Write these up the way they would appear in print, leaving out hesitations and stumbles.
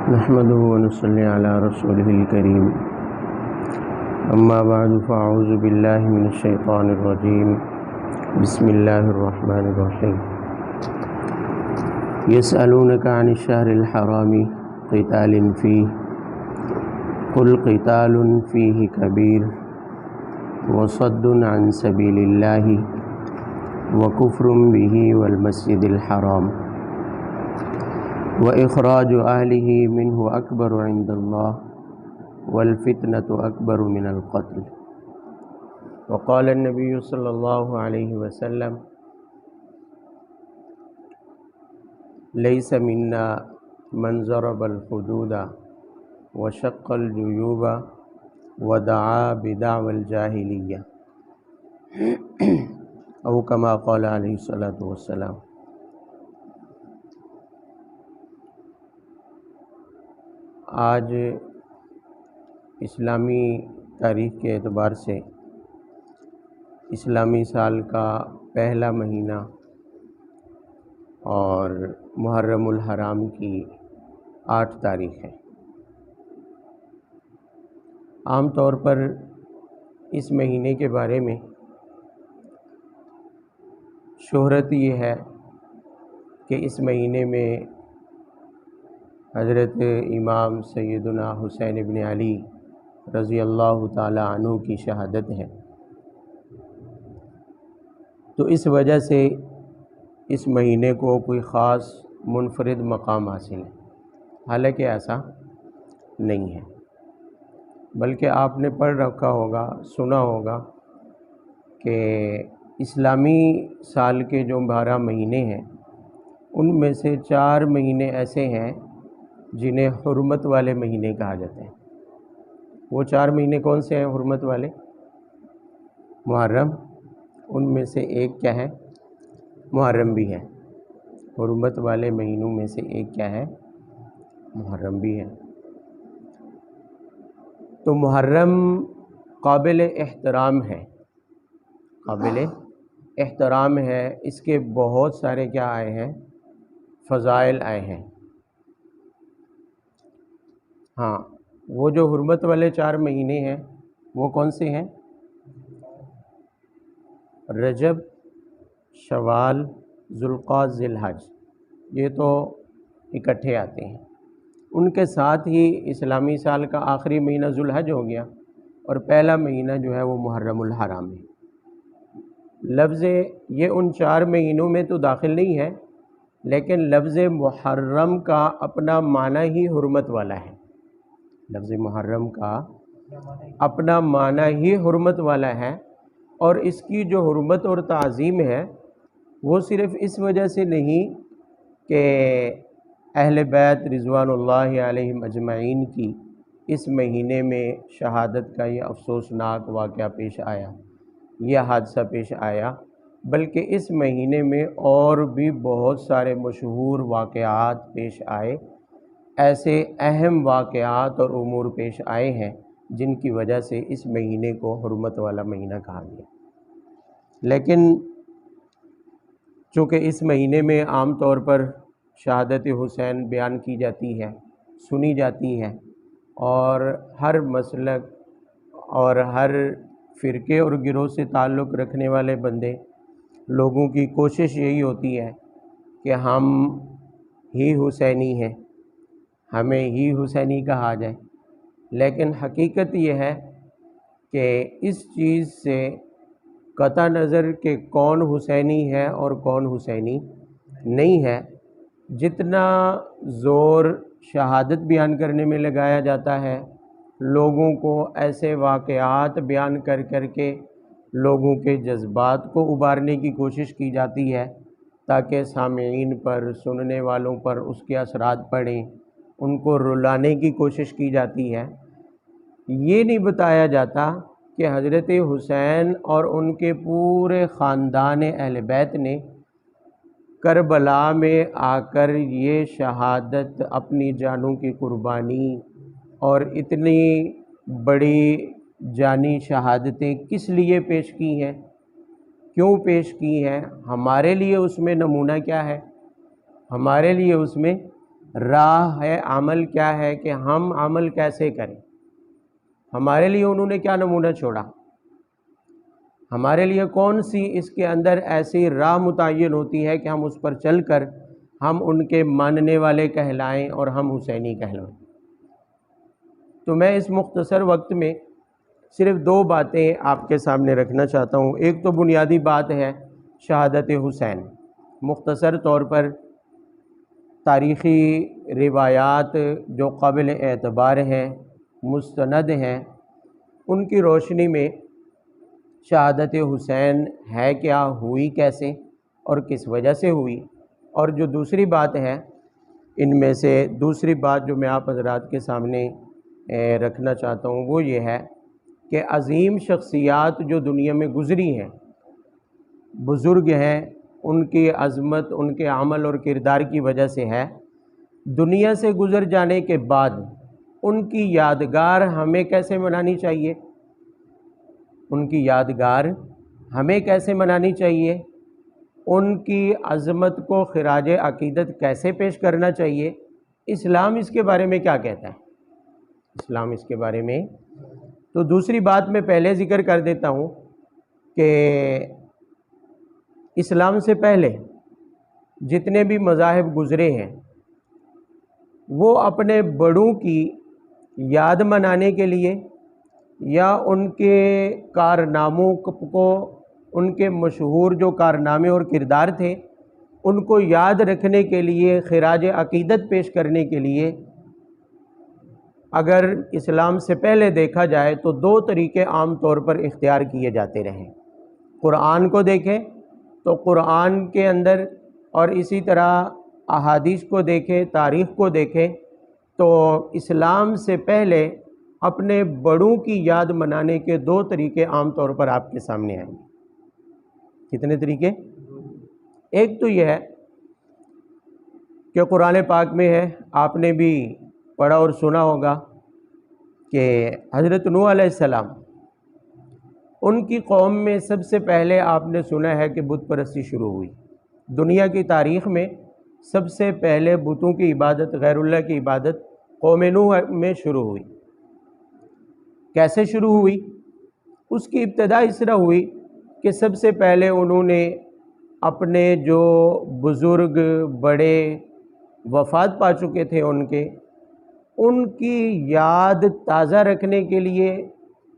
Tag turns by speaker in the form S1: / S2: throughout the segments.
S1: نحمده ونصلي على رسوله الكريم اما بعد فاعوذ بالله من الشيطان الرجيم بسم الله الرحمن الرحيم يسألونك عن الشهر الحرام قتال فيه قل قتال فيه كبير وصد عن سبيل الله وكفر به والمسجد الحرام وإخراج أهله منه أكبر عند الله والفتنة أكبر من القتل وقال النبي صلى الله عليه وسلم ليس منا من ضرب الحدود وشق الجيوب ودعا بدعوى الجاهلية أو كما قال عليه الصلاة والسلام۔ آج اسلامی تاریخ کے اعتبار سے اسلامی سال کا پہلا مہینہ اور محرم الحرام کی 8 تاریخ ہے۔ عام طور پر اس مہینے کے بارے میں شہرت یہ ہے کہ اس مہینے میں حضرت امام سیدنا حسین ابن علی رضی اللہ تعالی عنہ کی شہادت ہے، تو اس وجہ سے اس مہینے کو کوئی خاص منفرد مقام حاصل ہے، حالانکہ ایسا نہیں ہے، بلکہ آپ نے پڑھ رکھا ہوگا، سنا ہوگا کہ اسلامی سال کے جو 12 مہینے ہیں ان میں سے 4 مہینے ایسے ہیں جنہیں حرمت والے مہینے کہا جاتے ہیں۔ وہ 4 مہینے کون سے ہیں حرمت والے؟ محرم، ان میں سے ایک کیا ہے؟ محرم بھی ہے۔ حرمت والے مہینوں میں سے ایک کیا ہے؟ محرم بھی ہے۔ تو محرم قابل احترام ہے، قابل احترام ہے، اس کے بہت سارے کیا آئے ہیں؟ فضائل آئے ہیں۔ ہاں، وہ جو حرمت والے 4 مہینے ہیں وہ کون سے ہیں؟ رجب، شوال، ذوالقعدہ، ذی الحج، یہ تو اکٹھے آتے ہیں۔ ان کے ساتھ ہی اسلامی سال کا آخری مہینہ ذوالحج ہو گیا اور پہلا مہینہ جو ہے وہ محرم الحرام ہے۔ لفظ یہ ان 4 مہینوں میں تو داخل نہیں ہے، لیکن لفظ محرم کا اپنا معنی ہی حرمت والا ہے۔ لفظ محرم کا اپنا معنی ہی حرمت والا ہے، اور اس کی جو حرمت اور تعظیم ہے وہ صرف اس وجہ سے نہیں کہ اہل بیت رضوان اللہ علیہم اجمعین کی اس مہینے میں شہادت کا یہ افسوسناک واقعہ پیش آیا، یہ حادثہ پیش آیا، بلکہ اس مہینے میں اور بھی بہت سارے مشہور واقعات پیش آئے، ایسے اہم واقعات اور امور پیش آئے ہیں جن کی وجہ سے اس مہینے کو حرمت والا مہینہ کہا گیا۔ لیکن چونکہ اس مہینے میں عام طور پر شہادت حسین بیان کی جاتی ہے، سنی جاتی ہے، اور ہر مسلک اور ہر فرقے اور گروہ سے تعلق رکھنے والے بندے لوگوں کی کوشش یہی ہوتی ہے کہ ہم ہی حسینی ہیں، ہمیں ہی حسینی کہا جائے، لیکن حقیقت یہ ہے کہ اس چیز سے قطع نظر کہ کون حسینی ہے اور کون حسینی نہیں ہے، جتنا زور شہادت بیان کرنے میں لگایا جاتا ہے، لوگوں کو ایسے واقعات بیان کر کر کے لوگوں کے جذبات کو ابارنے کی کوشش کی جاتی ہے تاکہ سامعین پر، سننے والوں پر اس کے اثرات پڑیں، ان کو رلانے کی کوشش کی جاتی ہے۔ یہ نہیں بتایا جاتا کہ حضرت حسین اور ان کے پورے خاندان اہل بیت نے کربلا میں آ کر یہ شہادت، اپنی جانوں کی قربانی اور اتنی بڑی جانی شہادتیں کس لیے پیش کی ہیں، کیوں پیش کی ہیں؟ ہمارے لیے اس میں نمونہ کیا ہے؟ ہمارے لیے اس میں راہ ہے عمل کیا ہے کہ ہم عمل کیسے کریں۔ ہمارے لیے انہوں نے کیا نمونہ چھوڑا، ہمارے لیے کون سی اس کے اندر ایسی راہ متعین ہوتی ہے کہ ہم اس پر چل کر ہم ان کے ماننے والے کہلائیں اور ہم حسینی کہلائیں۔ تو میں اس مختصر وقت میں صرف دو باتیں آپ کے سامنے رکھنا چاہتا ہوں۔ ایک تو بنیادی بات ہے شہادت حسین، مختصر طور پر تاریخی روایات جو قابل اعتبار ہیں، مستند ہیں، ان کی روشنی میں شہادت حسین ہے کیا، ہوئی کیسے اور کس وجہ سے ہوئی، اور جو دوسری بات ہے ان میں سے دوسری بات جو میں آپ حضرات کے سامنے رکھنا چاہتا ہوں وہ یہ ہے کہ عظیم شخصیات جو دنیا میں گزری ہیں، بزرگ ہیں، ان کی عظمت ان کے عمل اور کردار کی وجہ سے ہے، دنیا سے گزر جانے کے بعد ان کی یادگار ہمیں کیسے منانی چاہیے، ان کی یادگار ہمیں کیسے منانی چاہیے، ان کی عظمت کو خراج عقیدت کیسے پیش کرنا چاہیے، اسلام اس کے بارے میں کیا کہتا ہے، اسلام اس کے بارے میں۔ تو دوسری بات میں پہلے ذکر کر دیتا ہوں کہ اسلام سے پہلے جتنے بھی مذاہب گزرے ہیں وہ اپنے بڑوں کی یاد منانے کے لیے یا ان کے کارناموں کو، ان کے مشہور جو کارنامے اور کردار تھے ان کو یاد رکھنے کے لیے، خراج عقیدت پیش کرنے کے لیے، اگر اسلام سے پہلے دیکھا جائے تو دو طریقے عام طور پر اختیار کیے جاتے رہے۔ قرآن کو دیکھیں تو قرآن کے اندر، اور اسی طرح احادیث کو دیکھیں، تاریخ کو دیکھیں تو اسلام سے پہلے اپنے بڑوں کی یاد منانے کے دو طریقے عام طور پر آپ کے سامنے آئیں گے۔ کتنے طریقے؟ ایک تو یہ ہے کہ قرآن پاک میں ہے، آپ نے بھی پڑھا اور سنا ہوگا کہ حضرت نوح علیہ السلام، ان کی قوم میں سب سے پہلے آپ نے سنا ہے کہ بت پرستی شروع ہوئی۔ دنیا کی تاریخ میں سب سے پہلے بتوں کی عبادت، غیر اللہ کی عبادت قوم نوح میں شروع ہوئی۔ کیسے شروع ہوئی؟ اس کی ابتدا اس طرح ہوئی کہ سب سے پہلے انہوں نے اپنے جو بزرگ بڑے وفات پا چکے تھے ان کی یاد تازہ رکھنے کے لیے،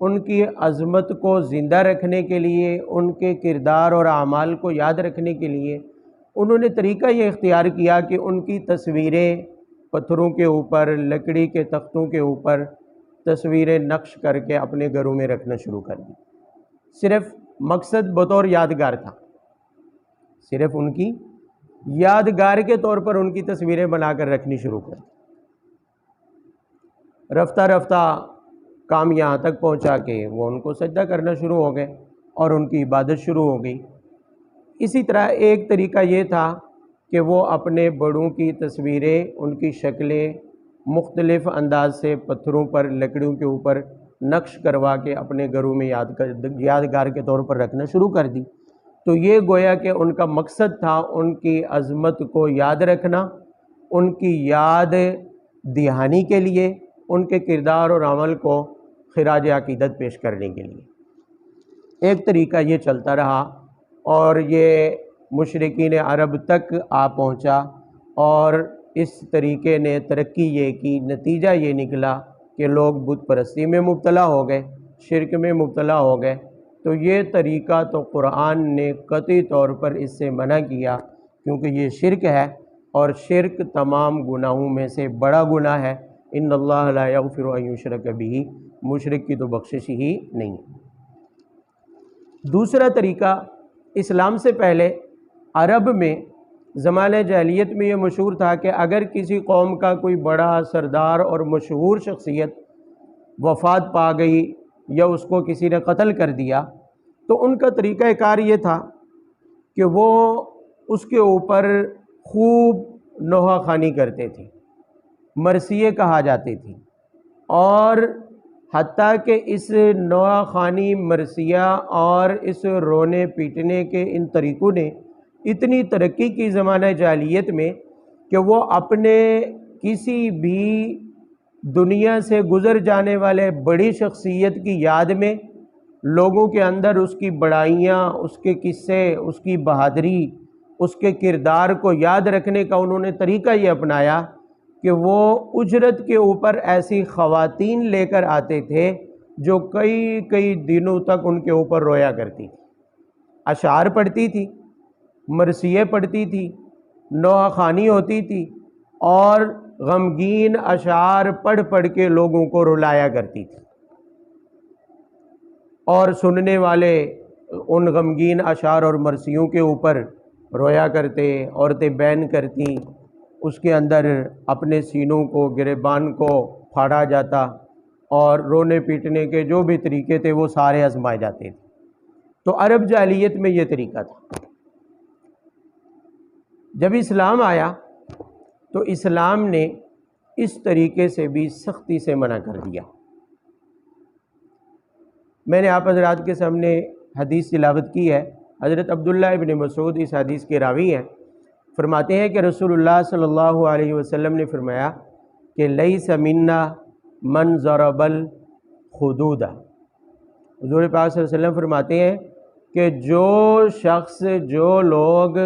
S1: ان کی عظمت کو زندہ رکھنے کے لیے، ان کے کردار اور اعمال کو یاد رکھنے کے لیے انہوں نے طریقہ یہ اختیار کیا کہ ان کی تصویریں پتھروں کے اوپر، لکڑی کے تختوں کے اوپر تصویریں نقش کر کے اپنے گھروں میں رکھنا شروع کر دی۔ صرف مقصد بطور یادگار تھا، صرف ان کی یادگار کے طور پر ان کی تصویریں بنا کر رکھنی شروع کر دی۔ رفتہ رفتہ کام یہاں تک پہنچا کہ وہ ان کو سجدہ کرنا شروع ہو گئے اور ان کی عبادت شروع ہو گئی۔ اسی طرح ایک طریقہ یہ تھا کہ وہ اپنے بڑوں کی تصویریں، ان کی شکلیں مختلف انداز سے پتھروں پر، لکڑیوں کے اوپر نقش کروا کے اپنے گھروں میں یادگار کے طور پر رکھنا شروع کر دی۔ تو یہ گویا کہ ان کا مقصد تھا ان کی عظمت کو یاد رکھنا، ان کی یاد دہانی کے لیے، ان کے کردار اور عمل کو خراج عقیدت پیش کرنے کے لیے۔ ایک طریقہ یہ چلتا رہا اور یہ مشرکین عرب تک آ پہنچا، اور اس طریقے نے ترقی یہ کی، نتیجہ یہ نکلا کہ لوگ بت پرستی میں مبتلا ہو گئے، شرک میں مبتلا ہو گئے۔ تو یہ طریقہ تو قرآن نے قطعی طور پر اس سے منع کیا، کیونکہ یہ شرک ہے، اور شرک تمام گناہوں میں سے بڑا گناہ ہے۔ ان اللہ لا یغفر ان یشرک بہ، مشرک کی تو بخشش ہی نہیں۔ دوسرا طریقہ، اسلام سے پہلے عرب میں زمانہ جاہلیت میں یہ مشہور تھا کہ اگر کسی قوم کا کوئی بڑا سردار اور مشہور شخصیت وفات پا گئی یا اس کو کسی نے قتل کر دیا تو ان کا طریقہ کار یہ تھا کہ وہ اس کے اوپر خوب نوحہ خوانی کرتے تھے، مرثیے کہا جاتی تھی، اور حتیٰ کہ اس نوحہ خوانی، مرثیہ اور اس رونے پیٹنے کے ان طریقوں نے اتنی ترقی کی زمانہ جاہلیت میں کہ وہ اپنے کسی بھی دنیا سے گزر جانے والے بڑی شخصیت کی یاد میں لوگوں کے اندر اس کی بڑائیاں، اس کے قصے، اس کی بہادری، اس کے کردار کو یاد رکھنے کا انہوں نے طریقہ یہ اپنایا کہ وہ اجرت کے اوپر ایسی خواتین لے کر آتے تھے جو کئی کئی دنوں تک ان کے اوپر رویا کرتی تھی، اشعار پڑھتی تھی، مرثیے پڑھتی تھی، نوحہ خوانی ہوتی تھی اور غمگین اشعار پڑھ پڑھ کے لوگوں کو رلایا کرتی تھی، اور سننے والے ان غمگین اشعار اور مرثیوں کے اوپر رویا کرتے، عورتیں بین کرتیں، اس کے اندر اپنے سینوں کو، گریبان کو پھاڑا جاتا اور رونے پیٹنے کے جو بھی طریقے تھے وہ سارے آزمائے جاتے تھے۔ تو عرب جاہلیت میں یہ طریقہ تھا۔ جب اسلام آیا تو اسلام نے اس طریقے سے بھی سختی سے منع کر دیا۔ میں نے آپ حضرات کے سامنے حدیث تلاوت کی ہے، حضرت عبداللہ ابن مسعود اس حدیث کے راوی ہیں، فرماتے ہیں کہ رسول اللہ صلی اللہ علیہ وسلم نے فرمایا کہ لیس منا من ضرب الخدود۔ حضور پاک صلی اللہ علیہ وسلم فرماتے ہیں کہ جو شخص، جو لوگ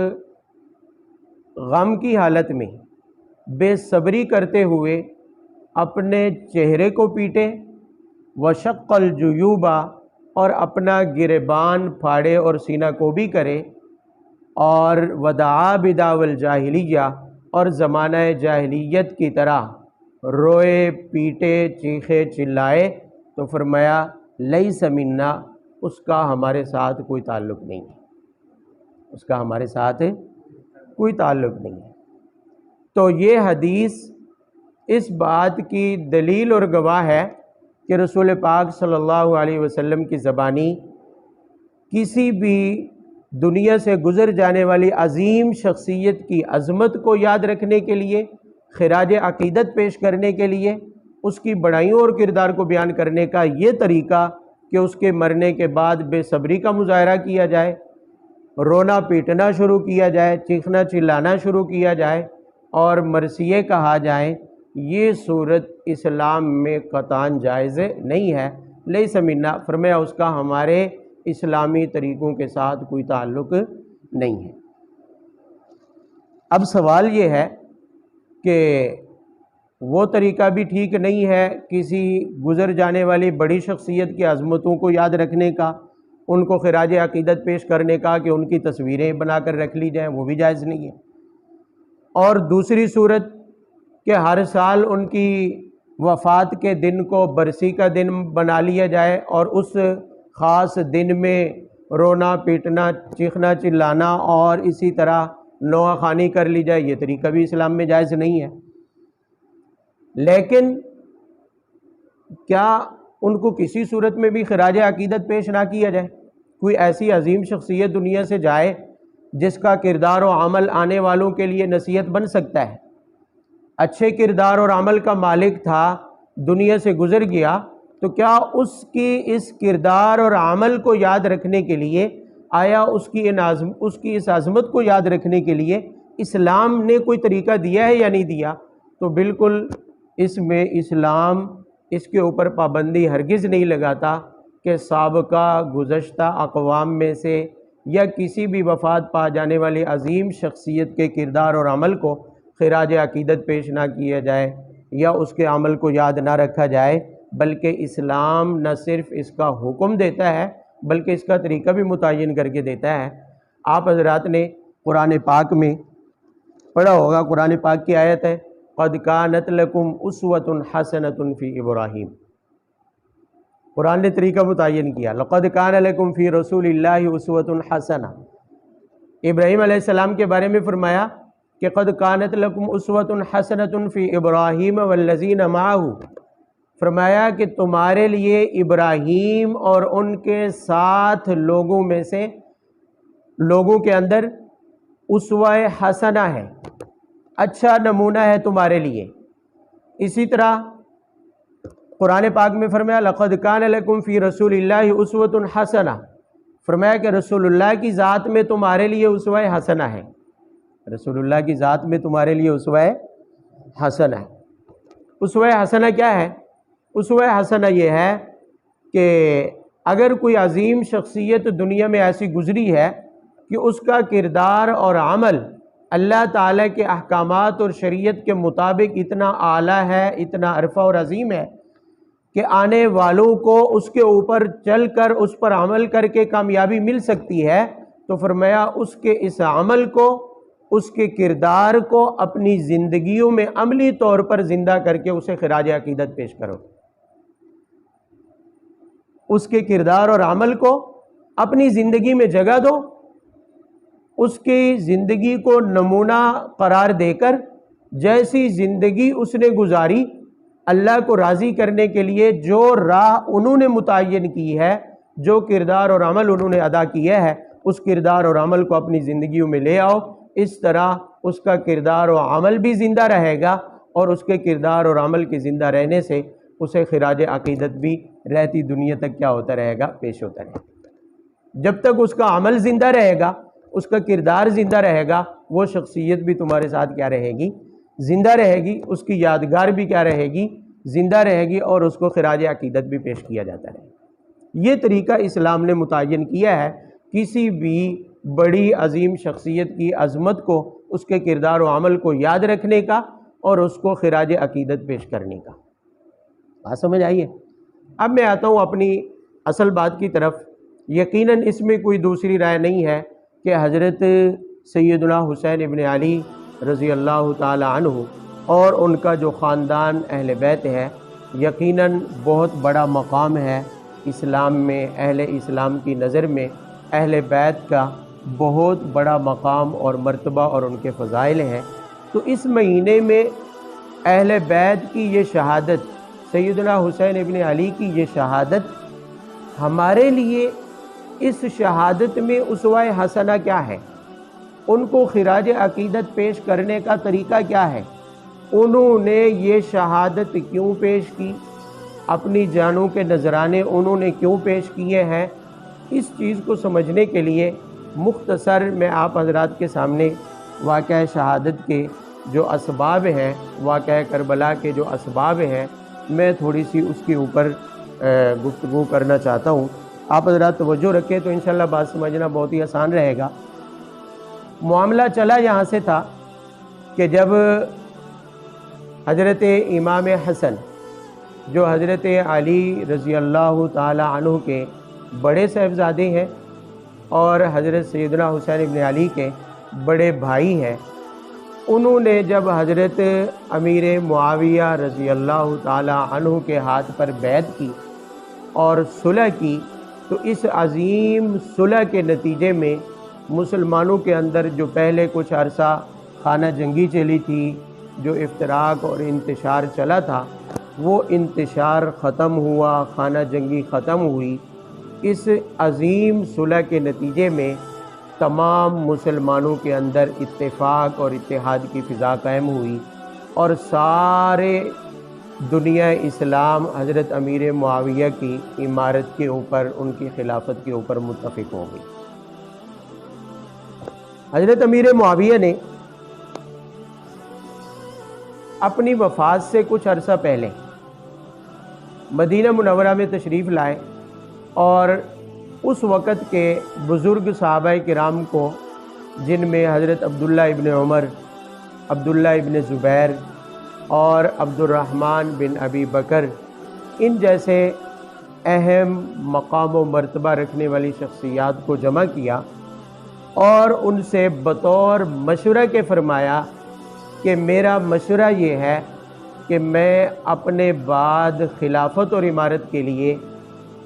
S1: غم کی حالت میں بے صبری کرتے ہوئے اپنے چہرے کو پیٹے، وشق الجیوب، اور اپنا گریبان پھاڑے اور سینہ کوبی کرے، اور ودعا بدعوی الجاہلیہ، اور زمانہ جاہلیت کی طرح روئے پیٹے چیخے چلائے، تو فرمایا لیس منا، اس کا ہمارے ساتھ کوئی تعلق نہیں ہے، اس کا ہمارے ساتھ کوئی تعلق نہیں ہے۔ تو یہ حدیث اس بات کی دلیل اور گواہ ہے کہ رسول پاک صلی اللہ علیہ وسلم کی زبانی کسی بھی دنیا سے گزر جانے والی عظیم شخصیت کی عظمت کو یاد رکھنے کے لیے، خراج عقیدت پیش کرنے کے لیے، اس کی بڑائیوں اور کردار کو بیان کرنے کا یہ طریقہ کہ اس کے مرنے کے بعد بے صبری کا مظاہرہ کیا جائے، رونا پیٹنا شروع کیا جائے، چیخنا چلانا شروع کیا جائے اور مرثیے کہا جائے، یہ صورت اسلام میں قطعاً جائز نہیں ہے۔ لیس منا، فرمایا اس کا ہمارے اسلامی طریقوں کے ساتھ کوئی تعلق نہیں ہے۔ اب سوال یہ ہے کہ وہ طریقہ بھی ٹھیک نہیں ہے کسی گزر جانے والی بڑی شخصیت کی عظمتوں کو یاد رکھنے کا، ان کو خراج عقیدت پیش کرنے کا کہ ان کی تصویریں بنا کر رکھ لی جائیں، وہ بھی جائز نہیں ہے۔ اور دوسری صورت کہ ہر سال ان کی وفات کے دن کو برسی کا دن بنا لیا جائے اور اس خاص دن میں رونا پیٹنا چیخنا چلانا اور اسی طرح نوحہ خوانی کر لی جائے، یہ طریقہ بھی اسلام میں جائز نہیں ہے۔ لیکن کیا ان کو کسی صورت میں بھی خراج عقیدت پیش نہ کیا جائے؟ کوئی ایسی عظیم شخصیت دنیا سے جائے جس کا کردار و عمل آنے والوں کے لیے نصیحت بن سکتا ہے، اچھے کردار اور عمل کا مالک تھا، دنیا سے گزر گیا، تو کیا اس کی اس کردار اور عمل کو یاد رکھنے کے لیے، آیا اس کی اس عظمت کو یاد رکھنے کے لیے اسلام نے کوئی طریقہ دیا ہے یا نہیں دیا؟ تو بالکل اس میں اسلام اس کے اوپر پابندی ہرگز نہیں لگاتا کہ سابقہ گزشتہ اقوام میں سے یا کسی بھی وفات پا جانے والی عظیم شخصیت کے کردار اور عمل کو خراج عقیدت پیش نہ کیا جائے یا اس کے عمل کو یاد نہ رکھا جائے، بلکہ اسلام نہ صرف اس کا حکم دیتا ہے بلکہ اس کا طریقہ بھی متعین کر کے دیتا ہے۔ آپ حضرات نے قرآن پاک میں پڑھا ہوگا، قرآن پاک کی آیت ہے قَدْ كَانَتْ لَكُمْ أُسْوَةٌ حَسَنَةٌ فِي إِبْرَاهِيمَ۔ قرآن نے طریقہ متعین کیا، لَقَدْ كَانَ لَكُمْ فِي رَسُولِ اللَّهِ أُسْوَةٌ حَسَنَةٌ۔ ابراہیم علیہ السلام کے بارے میں فرمایا کہ قَدْ كَانَتْ لَكُمْ أُسْوَةٌ حَسَنَةٌ فِي إِبْرَاهِيمَ وَالَّذِينَ مَعَهُ، فرمایا کہ تمہارے لیے ابراہیم اور ان کے ساتھ لوگوں میں سے لوگوں کے اندر اسوہ حسنہ ہے، اچھا نمونہ ہے تمہارے لیے۔ اسی طرح قرآن پاک میں فرمایا لَقَدْ كَانَ لَكُمْ فِي رَسُولِ اللَّهِ أُسْوَةٌ حَسَنَةٌ، فرمایا کہ رسول اللہ کی ذات میں تمہارے لیے اسوہ حسنہ ہے، رسول اللہ کی ذات میں تمہارے لیے اسوہ حسنہ۔ اسوہ حسنہ کیا ہے؟ اسوہ حسنہ یہ ہے کہ اگر کوئی عظیم شخصیت دنیا میں ایسی گزری ہے کہ اس کا کردار اور عمل اللہ تعالیٰ کے احکامات اور شریعت کے مطابق اتنا اعلیٰ ہے، اتنا عرفہ اور عظیم ہے کہ آنے والوں کو اس کے اوپر چل کر اس پر عمل کر کے کامیابی مل سکتی ہے، تو فرمایا اس کے اس عمل کو، اس کے کردار کو اپنی زندگیوں میں عملی طور پر زندہ کر کے اسے خراج عقیدت پیش کرو۔ اس کے کردار اور عمل کو اپنی زندگی میں جگہ دو، اس کی زندگی کو نمونہ قرار دے کر جیسی زندگی اس نے گزاری، اللہ کو راضی کرنے کے لیے جو راہ انہوں نے متعین کی ہے، جو کردار اور عمل انہوں نے ادا کیا ہے، اس کردار اور عمل کو اپنی زندگیوں میں لے آؤ۔ اس طرح اس کا کردار و عمل بھی زندہ رہے گا، اور اس کے کردار اور عمل کے زندہ رہنے سے اسے خراج عقیدت بھی رہتی دنیا تک کیا ہوتا رہے گا؟ پیش ہوتا رہے گا۔ جب تک اس کا عمل زندہ رہے گا، اس کا کردار زندہ رہے گا، وہ شخصیت بھی تمہارے ساتھ کیا رہے گی؟ زندہ رہے گی، اس کی یادگار بھی کیا رہے گی؟ زندہ رہے گی، اور اس کو خراج عقیدت بھی پیش کیا جاتا رہے گا۔ یہ طریقہ اسلام نے متعین کیا ہے کسی بھی بڑی عظیم شخصیت کی عظمت کو، اس کے کردار و عمل کو یاد رکھنے کا اور اس کو خراج عقیدت پیش کرنے کا۔ بات سمجھ آئیے؟ اب میں آتا ہوں اپنی اصل بات کی طرف۔ یقیناً اس میں کوئی دوسری رائے نہیں ہے کہ حضرت سیدنا حسین ابن علی رضی اللہ تعالی عنہ اور ان کا جو خاندان اہل بیت ہے، یقیناً بہت بڑا مقام ہے اسلام میں۔ اہل اسلام کی نظر میں اہل بیت کا بہت بڑا مقام اور مرتبہ اور ان کے فضائل ہیں۔ تو اس مہینے میں اہل بیت کی یہ شہادت، سیدنا حسین ابن علی کی یہ شہادت، ہمارے لیے اس شہادت میں اسوہ حسنہ کیا ہے؟ ان کو خراج عقیدت پیش کرنے کا طریقہ کیا ہے؟ انہوں نے یہ شہادت کیوں پیش کی؟ اپنی جانوں کے نذرانے انہوں نے کیوں پیش کیے ہیں؟ اس چیز کو سمجھنے کے لیے مختصر میں آپ حضرات کے سامنے واقعہ شہادت کے جو اسباب ہیں، واقعہ کربلا کے جو اسباب ہیں، میں تھوڑی سی اس کے اوپر گفتگو کرنا چاہتا ہوں۔ آپ حضرات توجہ رکھیں تو انشاءاللہ بات سمجھنا بہت ہی آسان رہے گا۔ معاملہ چلا یہاں سے تھا کہ جب حضرت امام حسن جو حضرت علی رضی اللہ تعالی عنہ کے بڑے صاحبزادے ہیں اور حضرت سیدنا حسین ابن علی کے بڑے بھائی ہیں، انہوں نے جب حضرت امیر معاویہ رضی اللہ تعالی عنہ کے ہاتھ پر بیعت کی اور صلح کی، تو اس عظیم صلح کے نتیجے میں مسلمانوں کے اندر جو پہلے کچھ عرصہ خانہ جنگی چلی تھی، جو افتراق اور انتشار چلا تھا، وہ انتشار ختم ہوا، خانہ جنگی ختم ہوئی۔ اس عظیم صلح کے نتیجے میں تمام مسلمانوں کے اندر اتفاق اور اتحاد کی فضا قائم ہوئی، اور سارے دنیا اسلام حضرت امیر معاویہ کی امارت کے اوپر، ان کی خلافت کے اوپر متفق ہو گئی۔ حضرت امیر معاویہ نے اپنی وفات سے کچھ عرصہ پہلے مدینہ منورہ میں تشریف لائے، اور اس وقت کے بزرگ صحابہ کرام کو، جن میں حضرت عبداللہ ابن عمر، عبداللہ ابن زبیر اور عبد الرحمن بن ابی بکر، ان جیسے اہم مقام و مرتبہ رکھنے والی شخصیات کو جمع کیا اور ان سے بطور مشورہ کے فرمایا کہ میرا مشورہ یہ ہے کہ میں اپنے بعد خلافت اور امارت کے لیے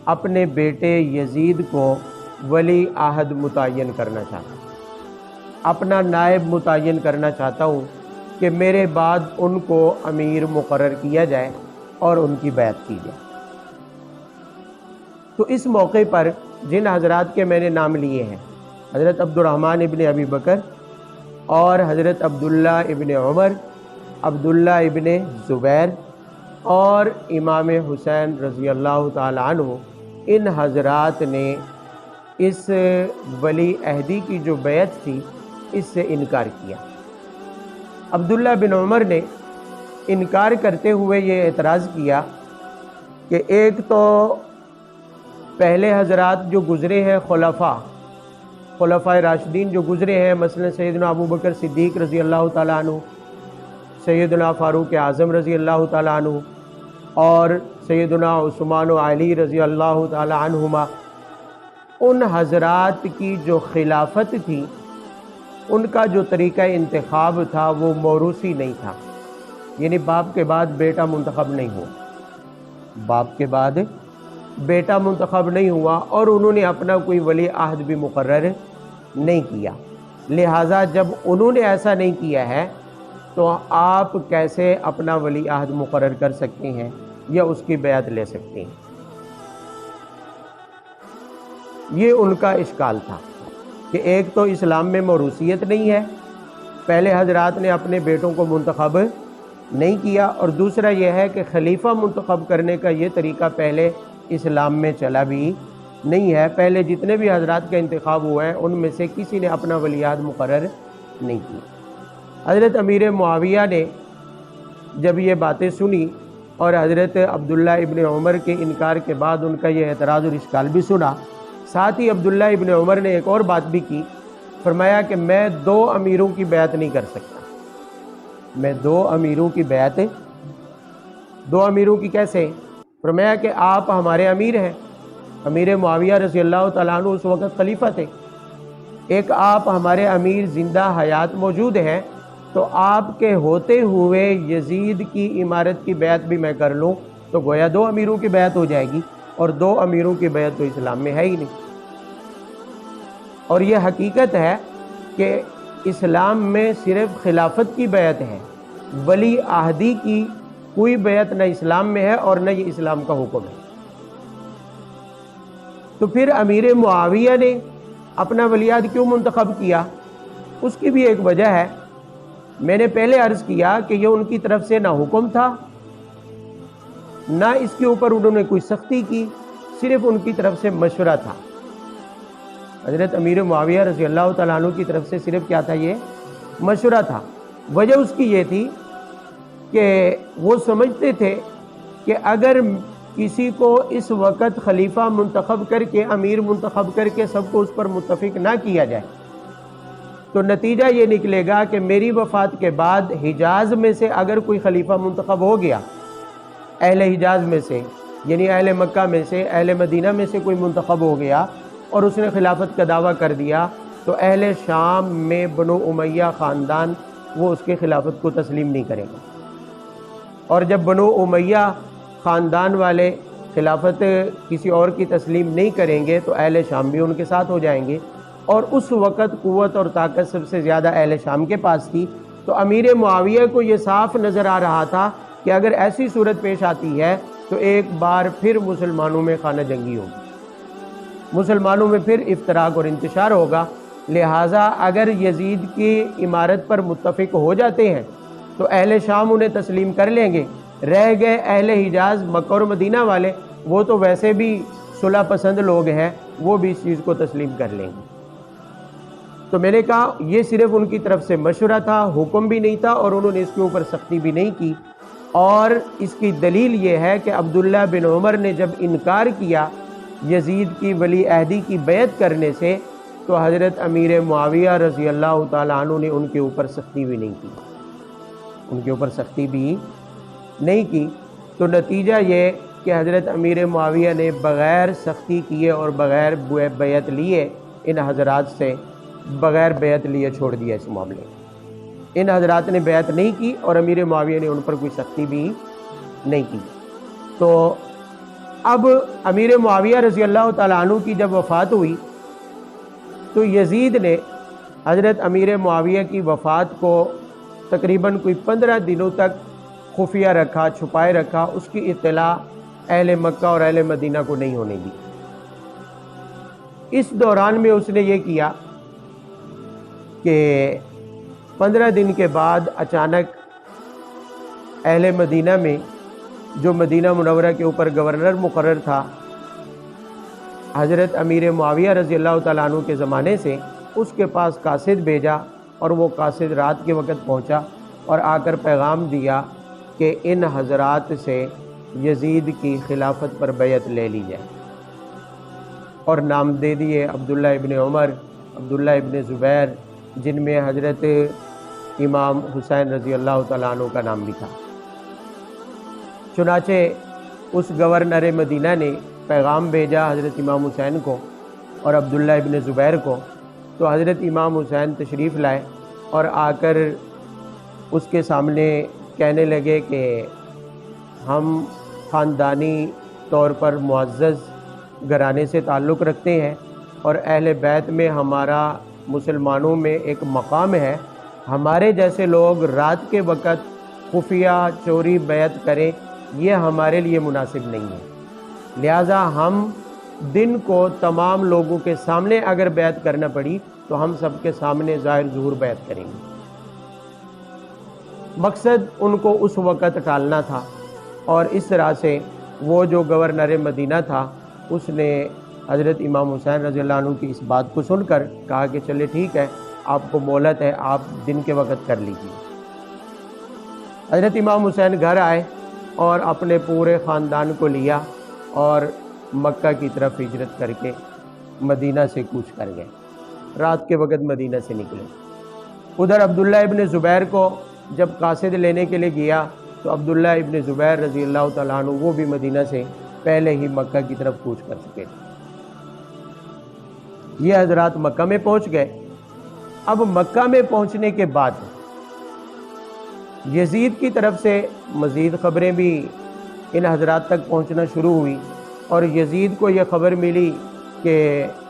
S1: اپنے بیٹے یزید کو ولی عہد متعین کرنا چاہتا ہوں، اپنا نائب متعین کرنا چاہتا ہوں کہ میرے بعد ان کو امیر مقرر کیا جائے اور ان کی بیعت کی جائے۔ تو اس موقع پر جن حضرات کے میں نے نام لیے ہیں، حضرت عبد الرحمن ابن ابی بکر اور حضرت عبداللہ ابن عمر، عبداللہ ابن زبیر اور امام حسین رضی اللہ تعالی عنہ، ان حضرات نے اس ولی عہدی کی جو بیعت تھی اس سے انکار کیا۔ عبداللہ بن عمر نے انکار کرتے ہوئے یہ اعتراض کیا کہ ایک تو پہلے حضرات جو گزرے ہیں خلفاء راشدین جو گزرے ہیں، مثلا سیدنا ابو بکر صدیق رضی اللہ تعالیٰ عنہ، سیدنا فاروق اعظم رضی اللہ تعالیٰ عنہ، اور سیدنا عثمان و علی رضی اللہ تعالیٰ عنہما، ان حضرات کی جو خلافت تھی، ان کا جو طریقہ انتخاب تھا وہ موروثی نہیں تھا، یعنی باپ کے بعد بیٹا منتخب نہیں ہوا، باپ کے بعد بیٹا منتخب نہیں ہوا، اور انہوں نے اپنا کوئی ولی عہد بھی مقرر نہیں کیا۔ لہٰذا جب انہوں نے ایسا نہیں کیا ہے تو آپ کیسے اپنا ولی عہد مقرر کر سکتے ہیں یا اس کی بیعت لے سکتے ہیں؟ یہ ان کا اشکال تھا کہ ایک تو اسلام میں موروثیت نہیں ہے، پہلے حضرات نے اپنے بیٹوں کو منتخب نہیں کیا، اور دوسرا یہ ہے کہ خلیفہ منتخب کرنے کا یہ طریقہ پہلے اسلام میں چلا بھی نہیں ہے، پہلے جتنے بھی حضرات کا انتخاب ہوا ہے ان میں سے کسی نے اپنا ولی عہد مقرر نہیں کیا۔ حضرت امیر معاویہ نے جب یہ باتیں سنی اور حضرت عبداللہ ابن عمر کے انکار کے بعد ان کا یہ اعتراض اور اشکال بھی سنا، ساتھ ہی عبداللہ ابن عمر نے ایک اور بات بھی کی، فرمایا کہ میں 2 امیروں کی بیعت نہیں کر سکتا، میں 2 امیروں کی بیعت 2 امیروں کی کیسے؟ فرمایا کہ آپ ہمارے امیر ہیں، امیر معاویہ رضی اللہ تعالیٰ عنہ اس وقت خلیفہ تھے، ایک آپ ہمارے امیر زندہ حیات موجود ہیں، تو آپ کے ہوتے ہوئے یزید کی امارت کی بیعت بھی میں کر لوں تو گویا 2 امیروں کی بیعت ہو جائے گی، اور 2 امیروں کی بیعت تو اسلام میں ہے ہی نہیں۔ اور یہ حقیقت ہے کہ اسلام میں صرف خلافت کی بیعت ہے، ولی عہدی کی کوئی بیعت نہ اسلام میں ہے اور نہ یہ اسلام کا حکم ہے۔ تو پھر امیر معاویہ نے اپنا ولی عہد کیوں منتخب کیا؟ اس کی بھی ایک وجہ ہے، میں نے پہلے عرض کیا کہ یہ ان کی طرف سے نہ حکم تھا، نہ اس کے اوپر انہوں نے کوئی سختی کی، صرف ان کی طرف سے مشورہ تھا۔ حضرت امیر معاویہ رضی اللہ تعالیٰ عنہ کی طرف سے صرف کیا تھا؟ یہ مشورہ تھا۔ وجہ اس کی یہ تھی کہ وہ سمجھتے تھے کہ اگر کسی کو اس وقت خلیفہ منتخب کر کے، امیر منتخب کر کے سب کو اس پر متفق نہ کیا جائے تو نتیجہ یہ نکلے گا کہ میری وفات کے بعد حجاز میں سے اگر کوئی خلیفہ منتخب ہو گیا، اہل حجاز میں سے یعنی اہل مکہ میں سے، اہل مدینہ میں سے کوئی منتخب ہو گیا اور اس نے خلافت کا دعویٰ کر دیا، تو اہل شام میں بنو امیہ خاندان وہ اس کے خلافت کو تسلیم نہیں کرے گا، اور جب بنو امیہ خاندان والے خلافت کسی اور کی تسلیم نہیں کریں گے تو اہل شام بھی ان کے ساتھ ہو جائیں گے، اور اس وقت قوت اور طاقت سب سے زیادہ اہل شام کے پاس تھی۔ تو امیر معاویہ کو یہ صاف نظر آ رہا تھا کہ اگر ایسی صورت پیش آتی ہے تو ایک بار پھر مسلمانوں میں خانہ جنگی ہوگی، مسلمانوں میں پھر افتراق اور انتشار ہوگا، لہٰذا اگر یزید کی امارت پر متفق ہو جاتے ہیں تو اہل شام انہیں تسلیم کر لیں گے، رہ گئے اہل حجاز مکہ اور مدینہ والے، وہ تو ویسے بھی صلح پسند لوگ ہیں، وہ بھی اس چیز کو تسلیم کر لیں گے۔ تو میں نے کہا یہ صرف ان کی طرف سے مشورہ تھا، حکم بھی نہیں تھا، اور انہوں نے اس کے اوپر سختی بھی نہیں کی، اور اس کی دلیل یہ ہے کہ عبداللہ بن عمر نے جب انکار کیا یزید کی ولی عہدی کی بیعت کرنے سے تو حضرت امیر معاویہ رضی اللہ تعالیٰ عنہ نے ان کے اوپر سختی بھی نہیں کی، ان کے اوپر سختی بھی نہیں کی۔ تو نتیجہ یہ کہ حضرت امیر معاویہ نے بغیر سختی کیے اور بغیر بیعت لیے ان حضرات سے، بغیر بیعت لیے چھوڑ دیا اس معاملے میں۔ ان حضرات نے بیعت نہیں کی اور امیر معاویہ نے ان پر کوئی سختی بھی نہیں کی۔ تو اب امیر معاویہ رضی اللہ تعالیٰ عنہ کی جب وفات ہوئی تو یزید نے حضرت امیر معاویہ کی وفات کو تقریباً کوئی 15 دنوں تک خفیہ رکھا، چھپائے رکھا، اس کی اطلاع اہل مکہ اور اہل مدینہ کو نہیں ہونے دی۔ اس دوران میں اس نے یہ کیا کہ 15 دن کے بعد اچانک اہل مدینہ میں جو مدینہ منورہ کے اوپر گورنر مقرر تھا حضرت امیر معاویہ رضی اللہ تعالیٰ عنہ کے زمانے سے، اس کے پاس قاصد بھیجا، اور وہ قاصد رات کے وقت پہنچا اور آ کر پیغام دیا کہ ان حضرات سے یزید کی خلافت پر بیعت لے لی جائے، اور نام دے دیے عبداللہ ابن عمر، عبداللہ ابن زبیر، جن میں حضرت امام حسین رضی اللہ تعالیٰ عنہ کا نام بھی تھا۔ چنانچہ اس گورنر مدینہ نے پیغام بھیجا حضرت امام حسین کو اور عبداللہ ابن زبیر کو، تو حضرت امام حسین تشریف لائے اور آ کر اس کے سامنے کہنے لگے کہ ہم خاندانی طور پر معزز گھرانے سے تعلق رکھتے ہیں، اور اہل بیت میں ہمارا مسلمانوں میں ایک مقام ہے، ہمارے جیسے لوگ رات کے وقت خفیہ چوری بیعت کریں یہ ہمارے لیے مناسب نہیں ہے، لہٰذا ہم دن کو تمام لوگوں کے سامنے اگر بیعت کرنا پڑی تو ہم سب کے سامنے ظاہر ظہور بیعت کریں گے۔ مقصد ان کو اس وقت ٹالنا تھا، اور اس طرح سے وہ جو گورنر مدینہ تھا اس نے حضرت امام حسین رضی اللہ عنہ کی اس بات کو سن کر کہا کہ چلے ٹھیک ہے، آپ کو مہلت ہے، آپ دن کے وقت کر لیجیے۔ حضرت امام حسین گھر آئے اور اپنے پورے خاندان کو لیا اور مکہ کی طرف ہجرت کر کے مدینہ سے کوچ کر گئے، رات کے وقت مدینہ سے نکلے۔ ادھر عبداللہ ابن زبیر کو جب قاصد لینے کے لیے گیا تو عبداللہ ابن زبیر رضی اللہ تعالیٰ عنہ وہ بھی مدینہ سے پہلے ہی مکہ کی طرف کوچ کر چکے تھے۔ یہ حضرات مکہ میں پہنچ گئے۔ اب مکہ میں پہنچنے کے بعد یزید کی طرف سے مزید خبریں بھی ان حضرات تک پہنچنا شروع ہوئی، اور یزید کو یہ خبر ملی کہ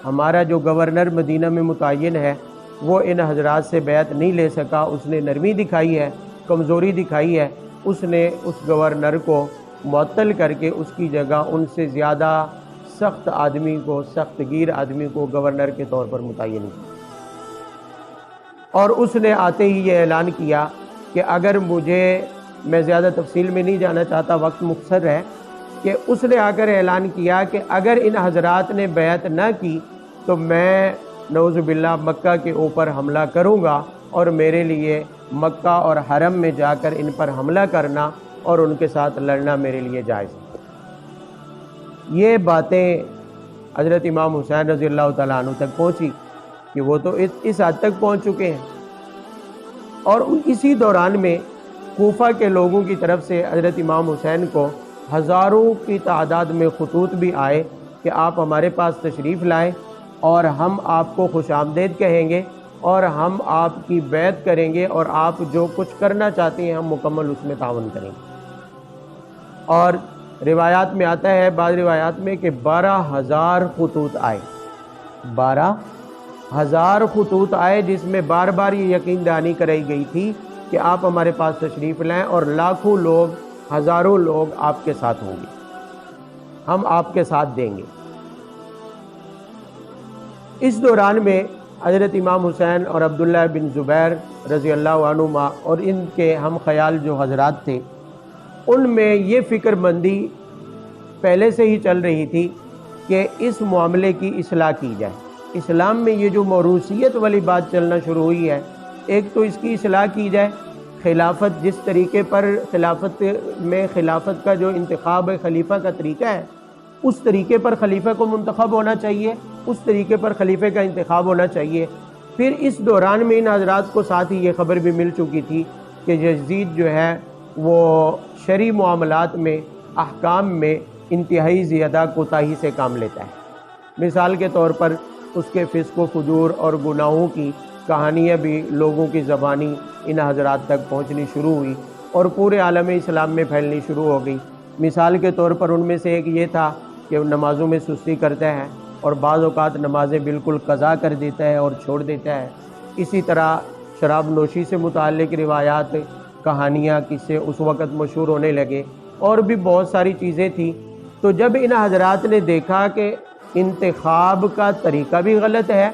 S1: ہمارا جو گورنر مدینہ میں متعین ہے وہ ان حضرات سے بیعت نہیں لے سکا، اس نے نرمی دکھائی ہے، کمزوری دکھائی ہے، اس نے اس گورنر کو معطل کر کے اس کی جگہ ان سے زیادہ سخت آدمی کو، سخت گیر آدمی کو گورنر کے طور پر متعین کیا، اور اس نے آتے ہی یہ اعلان کیا کہ اگر میں زیادہ تفصیل میں نہیں جانا چاہتا، وقت مختصر ہے، کہ اس نے آ کر اعلان کیا کہ اگر ان حضرات نے بیعت نہ کی تو میں نعوذ باللہ مکہ کے اوپر حملہ کروں گا، اور میرے لیے مکہ اور حرم میں جا کر ان پر حملہ کرنا اور ان کے ساتھ لڑنا میرے لیے جائز ہے۔ یہ باتیں حضرت امام حسین رضی اللہ تعالیٰ عنہ تک پہنچی کہ وہ تو اس حد تک پہنچ چکے ہیں، اور اسی دوران میں کوفہ کے لوگوں کی طرف سے حضرت امام حسین کو ہزاروں کی تعداد میں خطوط بھی آئے کہ آپ ہمارے پاس تشریف لائیں اور ہم آپ کو خوش آمدید کہیں گے، اور ہم آپ کی بیعت کریں گے، اور آپ جو کچھ کرنا چاہتے ہیں ہم مکمل اس میں تعاون کریں گے۔ اور روایات میں آتا ہے، بعض روایات میں، کہ 12,000 خطوط آئے، 12,000 خطوط آئے، جس میں بار بار یہ یقین دہانی کرائی گئی تھی کہ آپ ہمارے پاس تشریف لائیں اور لاکھوں لوگ، ہزاروں لوگ آپ کے ساتھ ہوں گے، ہم آپ کے ساتھ دیں گے۔ اس دوران میں حضرت امام حسین اور عبداللہ بن زبیر رضی اللہ عنہما اور ان کے ہم خیال جو حضرات تھے، ان میں یہ فکر مندی پہلے سے ہی چل رہی تھی کہ اس معاملے کی اصلاح کی جائے۔ اسلام میں یہ جو موروثیت والی بات چلنا شروع ہوئی ہے، ایک تو اس کی اصلاح کی جائے، خلافت جس طریقے پر خلافت میں خلافت کا جو انتخاب خلیفہ کا طریقہ ہے، اس طریقے پر خلیفہ کو منتخب ہونا چاہیے، اس طریقے پر خلیفہ کا انتخاب ہونا چاہیے۔ پھر اس دوران میں ان حضرات کو ساتھ ہی یہ خبر بھی مل چکی تھی کہ یزید جو ہے وہ شرعی معاملات میں، احکام میں انتہائی زیادہ کوتاہی سے کام لیتا ہے۔ مثال کے طور پر اس کے فسق و فجور اور گناہوں کی کہانیاں بھی لوگوں کی زبانی ان حضرات تک پہنچنی شروع ہوئی اور پورے عالم اسلام میں پھیلنی شروع ہو گئی۔ مثال کے طور پر ان میں سے ایک یہ تھا کہ نمازوں میں سستی کرتا ہے اور بعض اوقات نمازیں بالکل قضا کر دیتا ہے اور چھوڑ دیتا ہے۔ اسی طرح شراب نوشی سے متعلق روایات، کہانیاں، قصے اس وقت مشہور ہونے لگے، اور بھی بہت ساری چیزیں تھیں۔ تو جب ان حضرات نے دیکھا کہ انتخاب کا طریقہ بھی غلط ہے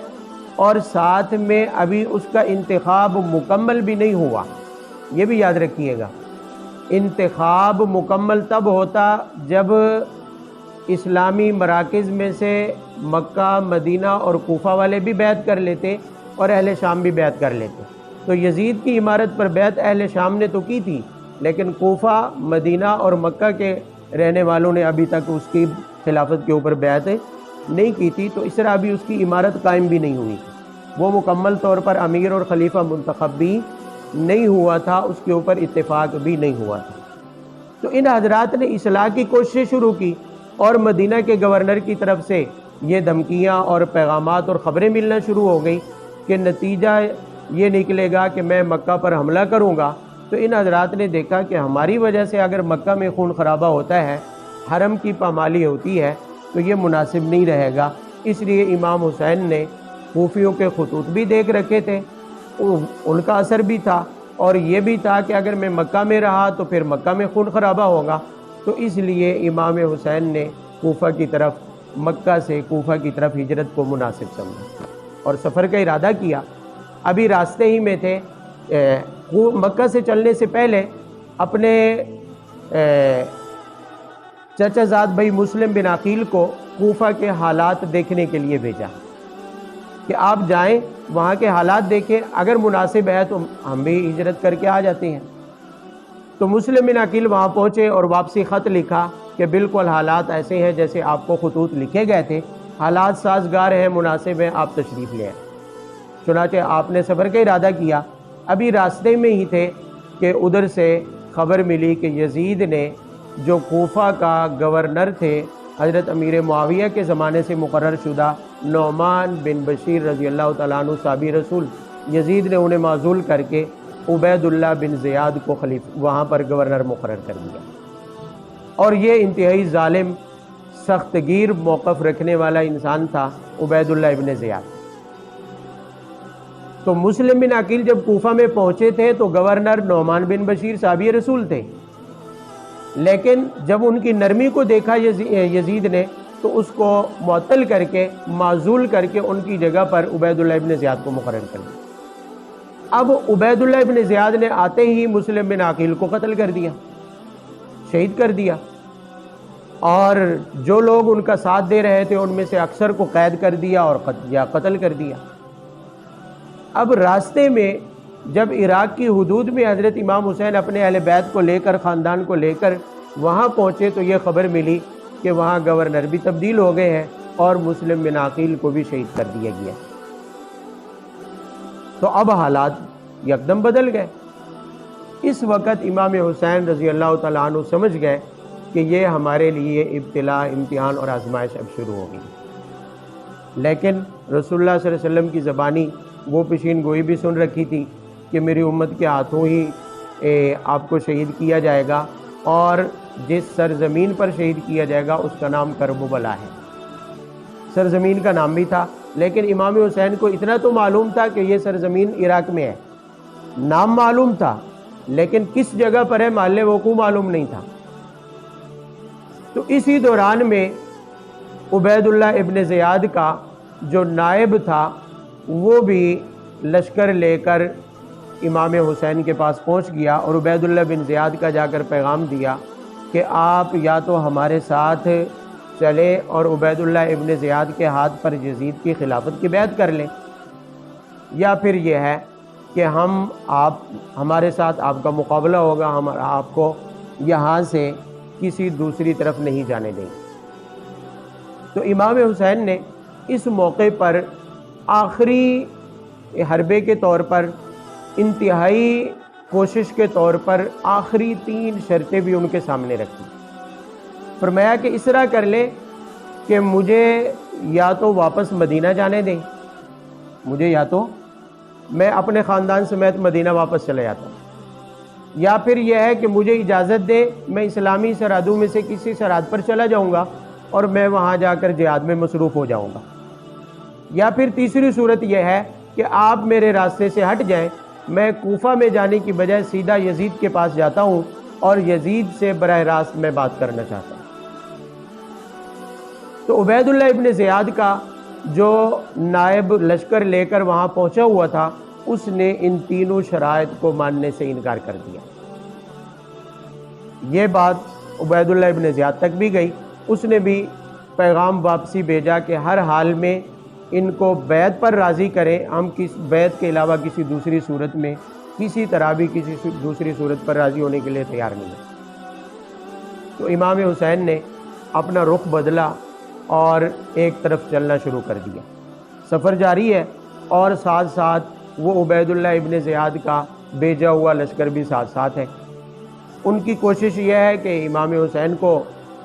S1: اور ساتھ میں ابھی اس کا انتخاب مکمل بھی نہیں ہوا، یہ بھی یاد رکھیے گا، انتخاب مکمل تب ہوتا جب اسلامی مراکز میں سے مکہ، مدینہ اور کوفہ والے بھی بیعت کر لیتے اور اہل شام بھی بیعت کر لیتے۔ تو یزید کی عمارت پر بیعت اہل شام نے تو کی تھی، لیکن کوفہ، مدینہ اور مکہ کے رہنے والوں نے ابھی تک اس کی خلافت کے اوپر بیعت نہیں کی تھی، تو اس طرح ابھی اس کی عمارت قائم بھی نہیں ہوئی، وہ مکمل طور پر امیر اور خلیفہ منتخب بھی نہیں ہوا تھا، اس کے اوپر اتفاق بھی نہیں ہوا تھا۔ تو ان حضرات نے اصلاح کی کوشش شروع کی اور مدینہ کے گورنر کی طرف سے یہ دھمکیاں اور پیغامات اور خبریں ملنا شروع ہو گئی کہ نتیجہ یہ نکلے گا کہ میں مکہ پر حملہ کروں گا۔ تو ان حضرات نے دیکھا کہ ہماری وجہ سے اگر مکہ میں خون خرابہ ہوتا ہے، حرم کی پامالی ہوتی ہے، تو یہ مناسب نہیں رہے گا۔ اس لیے امام حسین نے کوفیوں کے خطوط بھی دیکھ رکھے تھے، ان کا اثر بھی تھا، اور یہ بھی تھا کہ اگر میں مکہ میں رہا تو پھر مکہ میں خون خرابہ ہوگا، تو اس لیے امام حسین نے کوفہ کی طرف، مکہ سے کوفہ کی طرف ہجرت کو مناسب سمجھا اور سفر کا ارادہ کیا۔ ابھی راستے ہی میں تھے، مکہ سے چلنے سے پہلے اپنے چچا زاد بھائی مسلم بن عقیل کو کوفہ کے حالات دیکھنے کے لیے بھیجا کہ آپ جائیں، وہاں کے حالات دیکھیں، اگر مناسب ہے تو ہم بھی ہجرت کر کے آ جاتے ہیں۔ تو مسلم بن عقیل وہاں پہنچے اور واپسی خط لکھا کہ بالکل حالات ایسے ہیں جیسے آپ کو خطوط لکھے گئے تھے، حالات سازگار ہیں، مناسب ہیں، آپ تشریف لے آئیں۔ چنانچہ آپ نے سفر کا ارادہ کیا۔ ابھی راستے میں ہی تھے کہ ادھر سے خبر ملی کہ یزید نے، جو کوفہ کا گورنر تھے، حضرت امیر معاویہ کے زمانے سے مقرر شدہ نعمان بن بشیر رضی اللہ تعالیٰ عنہ صحابی رسول، یزید نے انہیں معزول کر کے عبید اللہ بن زیاد کو وہاں پر گورنر مقرر کر دیا، اور یہ انتہائی ظالم، سخت گیر موقف رکھنے والا انسان تھا عبید اللہ ابن زیاد۔ تو مسلم بن عقیل جب کوفہ میں پہنچے تھے تو گورنر نعمان بن بشیر صحابی رسول تھے، لیکن جب ان کی نرمی کو دیکھا یزید نے تو اس کو معطل کر کے، معزول کر کے ان کی جگہ پر عبید اللہ ابن زیاد کو مقرر کر دیا۔ اب عبید اللہ ابن زیاد نے آتے ہی مسلم بن عقیل کو قتل کر دیا، شہید کر دیا، اور جو لوگ ان کا ساتھ دے رہے تھے ان میں سے اکثر کو قید کر دیا اور قتل کر دیا۔ اب راستے میں جب عراق کی حدود میں حضرت امام حسین اپنے اہل بیت کو لے کر، خاندان کو لے کر وہاں پہنچے تو یہ خبر ملی کہ وہاں گورنر بھی تبدیل ہو گئے ہیں اور مسلم بن عقیل کو بھی شہید کر دیا گیا۔ تو اب حالات یکدم بدل گئے۔ اس وقت امام حسین رضی اللہ تعالیٰ عنہ سمجھ گئے کہ یہ ہمارے لیے ابتلا، امتحان اور آزمائش اب شروع ہو گئی۔ لیکن رسول اللہ صلی اللہ علیہ وسلم کی زبانی وہ پیشین گوئی بھی سن رکھی تھی کہ میری امت کے ہاتھوں ہی آپ کو شہید کیا جائے گا، اور جس سرزمین پر شہید کیا جائے گا اس کا نام کرب و بلا ہے۔ سرزمین کا نام بھی تھا، لیکن امام حسین کو اتنا تو معلوم تھا کہ یہ سرزمین عراق میں ہے، نام معلوم تھا، لیکن کس جگہ پر ہے محل وقوع معلوم نہیں تھا۔ تو اسی دوران میں عبید اللہ ابن زیاد کا جو نائب تھا وہ بھی لشکر لے کر امام حسین کے پاس پہنچ گیا اور عبید اللہ بن زیاد کا جا کر پیغام دیا کہ آپ یا تو ہمارے ساتھ چلے اور عبید اللہ ابن زیاد کے ہاتھ پر یزید کی خلافت کی بیعت کر لیں، یا پھر یہ ہے کہ ہمارے ساتھ آپ کا مقابلہ ہوگا، ہم آپ کو یہاں سے کسی دوسری طرف نہیں جانے دیں گے۔ تو امام حسین نے اس موقع پر آخری حربے کے طور پر، انتہائی کوشش کے طور پر آخری 3 شرطیں بھی ان کے سامنے رکھی۔ فرمایا کہ اس طرح کر لیں کہ مجھے یا تو واپس مدینہ جانے دیں، مجھے یا تو میں اپنے خاندان سمیت مدینہ واپس چلا جاتا ہوں، یا پھر یہ ہے کہ مجھے اجازت دے میں اسلامی سرحدوں میں سے کسی سرحد پر چلا جاؤں گا اور میں وہاں جا کر جہاد میں مصروف ہو جاؤں گا، یا پھر تیسری صورت یہ ہے کہ آپ میرے راستے سے ہٹ جائیں، میں کوفہ میں جانے کی بجائے سیدھا یزید کے پاس جاتا ہوں اور یزید سے براہ راست میں بات کرنا چاہتا ہوں۔ تو عبید اللہ ابن زیاد کا جو نائب لشکر لے کر وہاں پہنچا ہوا تھا، اس نے ان تینوں شرائط کو ماننے سے انکار کر دیا۔ یہ بات عبید اللہ ابن زیاد تک بھی گئی، اس نے بھی پیغام واپسی بھیجا کہ ہر حال میں ان کو بیعت پر راضی کریں، ہم بیعت کے علاوہ کسی دوسری صورت میں کسی طرح بھی کسی دوسری صورت پر راضی ہونے کے لیے تیار نہیں ہے۔ تو امام حسین نے اپنا رخ بدلا اور ایک طرف چلنا شروع کر دیا۔ سفر جاری ہے اور ساتھ ساتھ وہ عبید اللہ ابن زیاد کا بھیجا ہوا لشکر بھی ساتھ ساتھ ہے۔ ان کی کوشش یہ ہے کہ امام حسین کو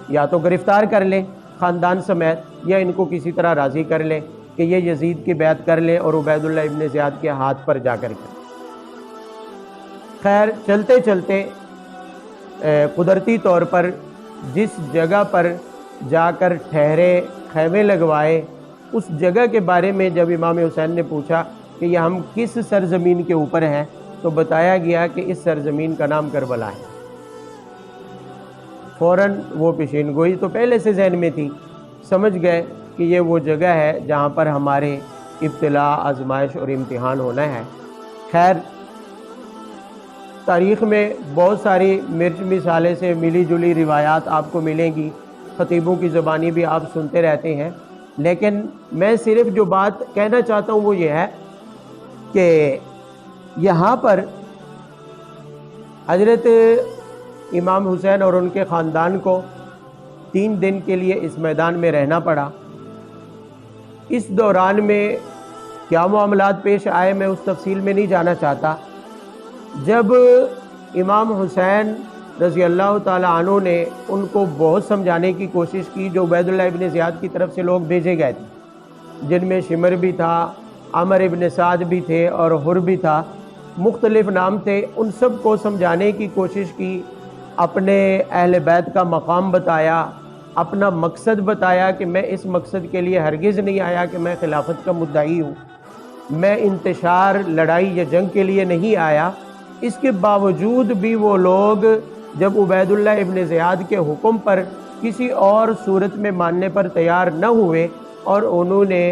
S1: یا تو گرفتار کر لیں خاندان سمیت، یا ان کو کسی طرح راضی کر لیں کہ یہ یزید کی بیعت کر لیں اور عبید اللہ ابن زیاد کے ہاتھ پر جا کر کے۔ خیر چلتے چلتے قدرتی طور پر جس جگہ پر جا کر ٹھہرے، خیمے لگوائے، اس جگہ کے بارے میں جب امام حسین نے پوچھا کہ یہ ہم کس سرزمین کے اوپر ہیں، تو بتایا گیا کہ اس سرزمین کا نام کربلا ہے۔ فوراً وہ پیشین گوئی تو پہلے سے ذہن میں تھی، سمجھ گئے کہ یہ وہ جگہ ہے جہاں پر ہمارے ابتلاء، آزمائش اور امتحان ہونا ہے۔ خیر تاریخ میں بہت ساری مرچ مثالیں سے ملی جلی روایات آپ کو ملیں گی، خطیبوں کی زبانی بھی آپ سنتے رہتے ہیں، لیکن میں صرف جو بات کہنا چاہتا ہوں وہ یہ ہے کہ یہاں پر حضرت امام حسین اور ان کے خاندان کو 3 دن کے لیے اس میدان میں رہنا پڑا۔ اس دوران میں کیا معاملات پیش آئے میں اس تفصیل میں نہیں جانا چاہتا۔ جب امام حسین رضی اللہ تعالیٰ عنہ نے ان کو بہت سمجھانے کی کوشش کی، جو عبید اللہ ابن زیاد کی طرف سے لوگ بھیجے گئے تھے، جن میں شمر بھی تھا، عمر ابن سعد بھی تھے اور حر بھی تھا، مختلف نام تھے، ان سب کو سمجھانے کی کوشش کی، اپنے اہل بیت کا مقام بتایا، اپنا مقصد بتایا کہ میں اس مقصد کے لیے ہرگز نہیں آیا کہ میں خلافت کا مدعی ہوں، میں انتشار، لڑائی یا جنگ کے لیے نہیں آیا۔ اس کے باوجود بھی وہ لوگ جب عبید اللہ ابن زیاد کے حکم پر کسی اور صورت میں ماننے پر تیار نہ ہوئے اور انہوں نے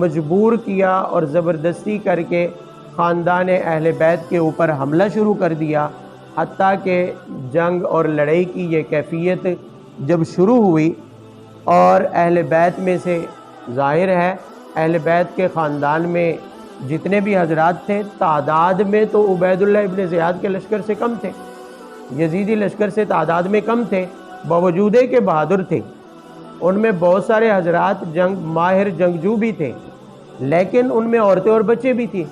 S1: مجبور کیا اور زبردستی کر کے خاندان اہل بیت کے اوپر حملہ شروع کر دیا، حتیٰ کہ جنگ اور لڑائی کی یہ کیفیت جب شروع ہوئی اور اہل بیت میں سے ظاہر ہے اہل بیت کے خاندان میں جتنے بھی حضرات تھے تعداد میں تو عبید اللہ ابن زیاد کے لشکر سے کم تھے، یزیدی لشکر سے تعداد میں کم تھے، باوجود کہ بہادر تھے۔ ان میں بہت سارے حضرات ماہر جنگجو بھی تھے، لیکن ان میں عورتیں اور بچے بھی تھے۔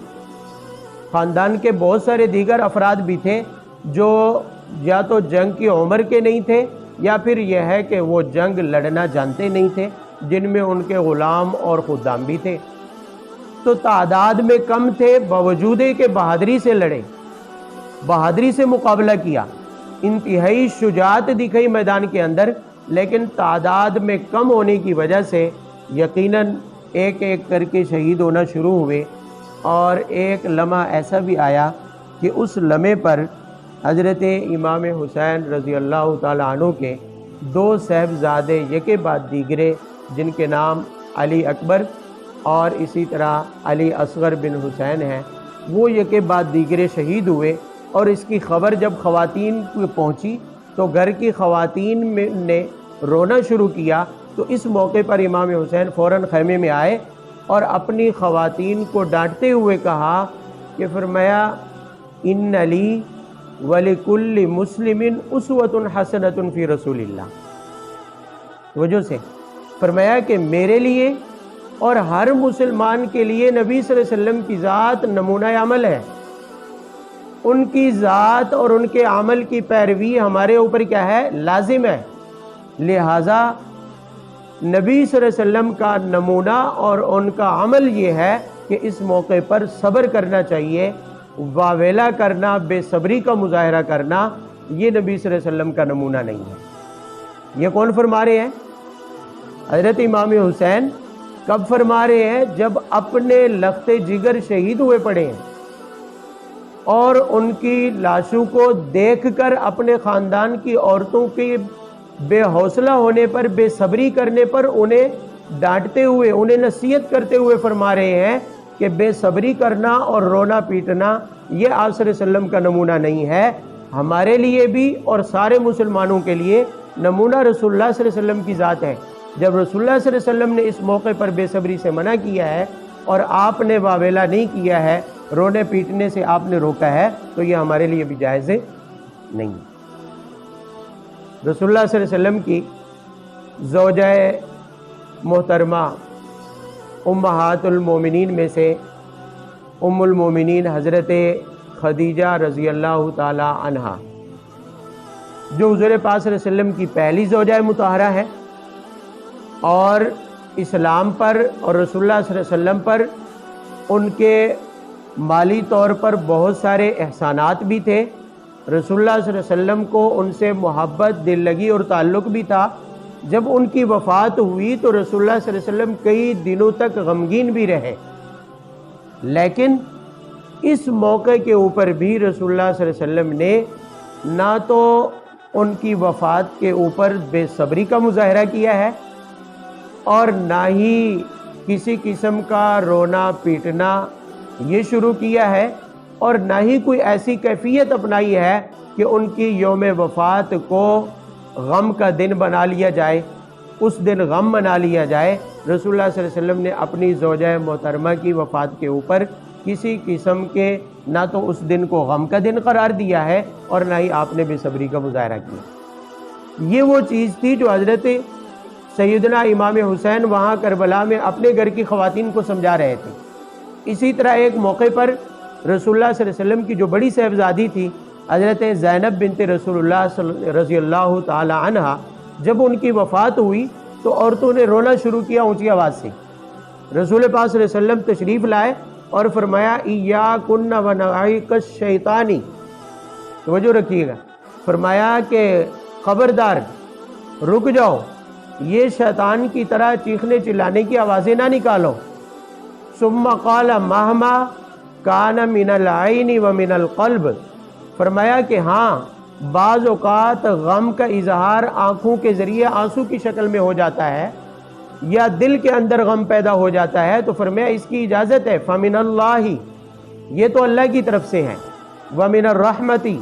S1: خاندان کے بہت سارے دیگر افراد بھی تھے جو یا تو جنگ کی عمر کے نہیں تھے یا پھر یہ ہے کہ وہ جنگ لڑنا جانتے نہیں تھے، جن میں ان کے غلام اور خدام بھی تھے۔ تو تعداد میں کم تھے، باوجود کہ بہادری سے لڑے، بہادری سے مقابلہ کیا، انتہائی شجاعت دکھائی میدان کے اندر، لیکن تعداد میں کم ہونے کی وجہ سے یقیناً ایک ایک کر کے شہید ہونا شروع ہوئے۔ اور ایک لمحہ ایسا بھی آیا کہ اس لمحے پر حضرت امام حسین رضی اللہ تعالیٰ عنہ کے 2 صاحبزادے یکے بعد دیگرے، جن کے نام علی اکبر اور اسی طرح علی اصغر بن حسین ہیں، وہ یکے بعد دیگرے شہید ہوئے۔ اور اس کی خبر جب خواتین کو پہنچی تو گھر کی خواتین نے رونا شروع کیا، تو اس موقع پر امام حسین فوراً خیمے میں آئے اور اپنی خواتین کو ڈانٹتے ہوئے کہا کہ فرمایا ان علی وَلِكُلِّ مُسْلِمٍ أُسْوَةٌ حَسَنَةٌ فِي رسول اللہ، وجہ سے فرمایا کہ میرے لیے اور ہر مسلمان کے لیے نبی صلی اللہ علیہ وسلم کی ذات نمونہ عمل ہے، ان کی ذات اور ان کے عمل کی پیروی ہمارے اوپر کیا ہے؟ لازم ہے۔ لہٰذا نبی صلی اللہ علیہ وسلم کا نمونہ اور ان کا عمل یہ ہے کہ اس موقع پر صبر کرنا چاہیے، واویلا کرنا، بے صبری کا مظاہرہ کرنا، یہ نبی صلی اللہ علیہ وسلم کا نمونہ نہیں ہے۔ یہ کون فرما رہے ہیں؟ حضرت امام حسین۔ کب فرما رہے ہیں؟ جب اپنے لخت جگر شہید ہوئے پڑے ہیں اور ان کی لاشوں کو دیکھ کر اپنے خاندان کی عورتوں کی بے حوصلہ ہونے پر، بے صبری کرنے پر انہیں ڈانٹتے ہوئے، انہیں نصیحت کرتے ہوئے فرما رہے ہیں کہ بے صبری کرنا اور رونا پیٹنا یہ آپ صلی اللہ علیہ وسلم کا نمونہ نہیں ہے۔ ہمارے لیے بھی اور سارے مسلمانوں کے لیے نمونہ رسول اللہ صلی اللہ علیہ وسلم کی ذات ہے۔ جب رسول اللہ صلی اللہ علیہ وسلم نے اس موقع پر بے صبری سے منع کیا ہے اور آپ نے واویلا نہیں کیا ہے، رونے پیٹنے سے آپ نے روکا ہے تو یہ ہمارے لیے بھی جائز نہیں۔ رسول اللہ صلی اللہ علیہ وسلم کی زوجہ محترمہ امہات المومنین میں سے ام المومنین حضرت خدیجہ رضی اللہ تعالی عنہا، جو حضور پاک صلی اللہ علیہ وسلم کی پہلی زوجہ مطہرہ ہے، اور اسلام پر اور رسول اللہ صلی اللہ علیہ وسلم پر ان کے مالی طور پر بہت سارے احسانات بھی تھے۔ رسول اللہ صلی اللہ علیہ وسلم کو ان سے محبت، دل لگی اور تعلق بھی تھا۔ جب ان کی وفات ہوئی تو رسول اللہ صلی اللہ علیہ وسلم کئی دنوں تک غمگین بھی رہے، لیکن اس موقع کے اوپر بھی رسول اللہ صلی اللہ علیہ وسلم نے نہ تو ان کی وفات کے اوپر بے صبری کا مظاہرہ کیا ہے، اور نہ ہی کسی قسم کا رونا پیٹنا یہ شروع کیا ہے، اور نہ ہی کوئی ایسی کیفیت اپنائی ہے کہ ان کی یوم وفات کو غم کا دن بنا لیا جائے، اس دن غم منا لیا جائے۔ رسول اللہ صلی اللہ علیہ وسلم نے اپنی زوجہ محترمہ کی وفات کے اوپر کسی قسم کے نہ تو اس دن کو غم کا دن قرار دیا ہے اور نہ ہی آپ نے بے صبری کا مظاہرہ کیا۔ یہ وہ چیز تھی جو حضرت سیدنا امام حسین وہاں کربلا میں اپنے گھر کی خواتین کو سمجھا رہے تھے۔ اسی طرح ایک موقع پر رسول اللہ صلی اللہ علیہ وسلم کی جو بڑی صاحبزادی تھی حضرت زینب بنت رسول اللہ رضی اللہ تعالی عنہا، جب ان کی وفات ہوئی تو عورتوں نے رونا شروع کیا اونچی آواز سے۔ رسول پاک صلی اللہ علیہ وسلم تشریف لائے اور فرمایا ایاکن ونعیق الشیطان، توجہ رکھیے گا، فرمایا کہ خبردار رک جاؤ، یہ شیطان کی طرح چیخنے چلانے کی آوازیں نہ نکالو۔ ثم قال مہما کان من العین ومن القلب، فرمایا کہ ہاں بعض اوقات غم کا اظہار آنکھوں کے ذریعے آنسو کی شکل میں ہو جاتا ہے یا دل کے اندر غم پیدا ہو جاتا ہے، تو فرمایا اس کی اجازت ہے، فمن اللہ، یہ تو اللہ کی طرف سے ہے، ومن الرحمتی،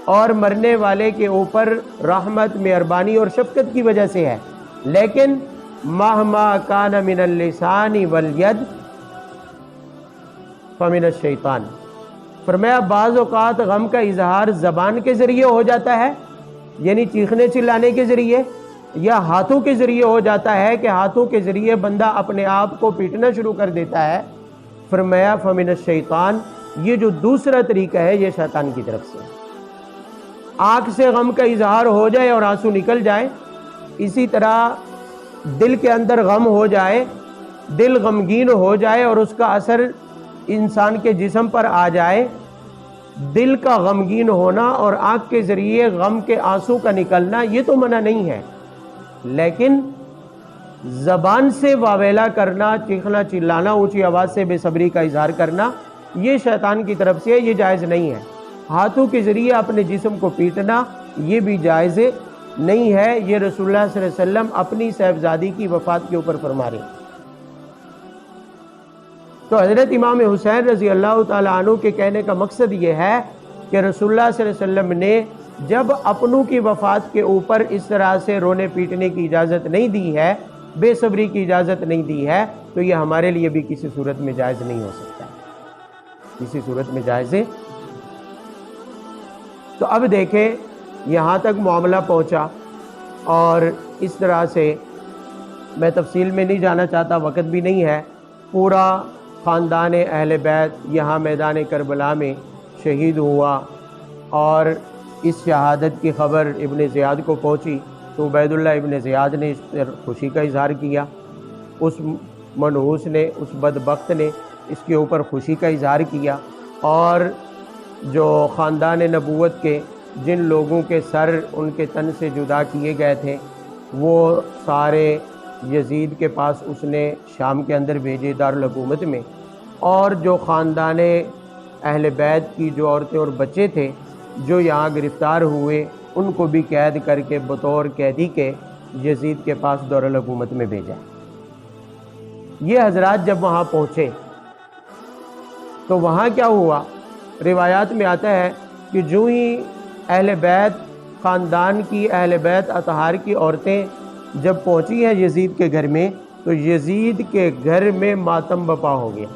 S1: اور مرنے والے کے اوپر رحمت، مہربانی اور شفقت کی وجہ سے ہے، لیکن مہما کان من اللسان والید فمن الشیطان، فرمایا بعض اوقات غم کا اظہار زبان کے ذریعے ہو جاتا ہے، یعنی چیخنے چلانے کے ذریعے، یا ہاتھوں کے ذریعے ہو جاتا ہے کہ ہاتھوں کے ذریعے بندہ اپنے آپ کو پیٹنا شروع کر دیتا ہے۔ فرمایا فمن الشیطان، یہ جو دوسرا طریقہ ہے یہ شیطان کی طرف سے۔ آنکھ سے غم کا اظہار ہو جائے اور آنسو نکل جائے، اسی طرح دل کے اندر غم ہو جائے، دل غمگین ہو جائے اور اس کا اثر انسان کے جسم پر آ جائے، دل کا غمگین ہونا اور آنکھ کے ذریعے غم کے آنسو کا نکلنا یہ تو منع نہیں ہے، لیکن زبان سے واویلا کرنا، چیخنا چلانا، اونچی آواز سے بے صبری کا اظہار کرنا، یہ شیطان کی طرف سے یہ جائز نہیں ہے۔ ہاتھوں کے ذریعے اپنے جسم کو پیٹنا یہ بھی جائز نہیں ہے۔ یہ رسول اللہ صلی اللہ علیہ وسلم اپنی صاحبزادی کی وفات کے اوپر فرما رہے ہیں۔ تو حضرت امام حسین رضی اللہ تعالیٰ عنہ کے کہنے کا مقصد یہ ہے کہ رسول اللہ صلی اللہ علیہ وسلم نے جب اپنوں کی وفات کے اوپر اس طرح سے رونے پیٹنے کی اجازت نہیں دی ہے، بے صبری کی اجازت نہیں دی ہے، تو یہ ہمارے لیے بھی کسی صورت میں جائز نہیں ہو سکتا، کسی صورت میں جائز ہے۔ تو اب دیکھیں یہاں تک معاملہ پہنچا، اور اس طرح سے میں تفصیل میں نہیں جانا چاہتا، وقت بھی نہیں ہے۔ پورا خاندان اہل بیت یہاں میدان کربلا میں شہید ہوا، اور اس شہادت کی خبر ابن زیاد کو پہنچی تو عبید اللہ ابن زیاد نے اس پر خوشی کا اظہار کیا، اس منحوس نے، اس بدبخت نے اس کے اوپر خوشی کا اظہار کیا، اور جو خاندان نبوت کے جن لوگوں کے سر ان کے تن سے جدا کیے گئے تھے وہ سارے یزید کے پاس اس نے شام کے اندر بھیجے، دارالحکومت میں، اور جو خاندان اہل بیت کی جو عورتیں اور بچے تھے جو یہاں گرفتار ہوئے ان کو بھی قید کر کے بطور قیدی کے یزید کے پاس دارالحکومت میں بھیجا۔ یہ حضرات جب وہاں پہنچے تو وہاں کیا ہوا، روایات میں آتا ہے کہ جو ہی اہل بیت خاندان کی، اہل بیت اطہار کی عورتیں جب پہنچی ہیں یزید کے گھر میں، تو یزید کے گھر میں ماتم بپا ہو گیا۔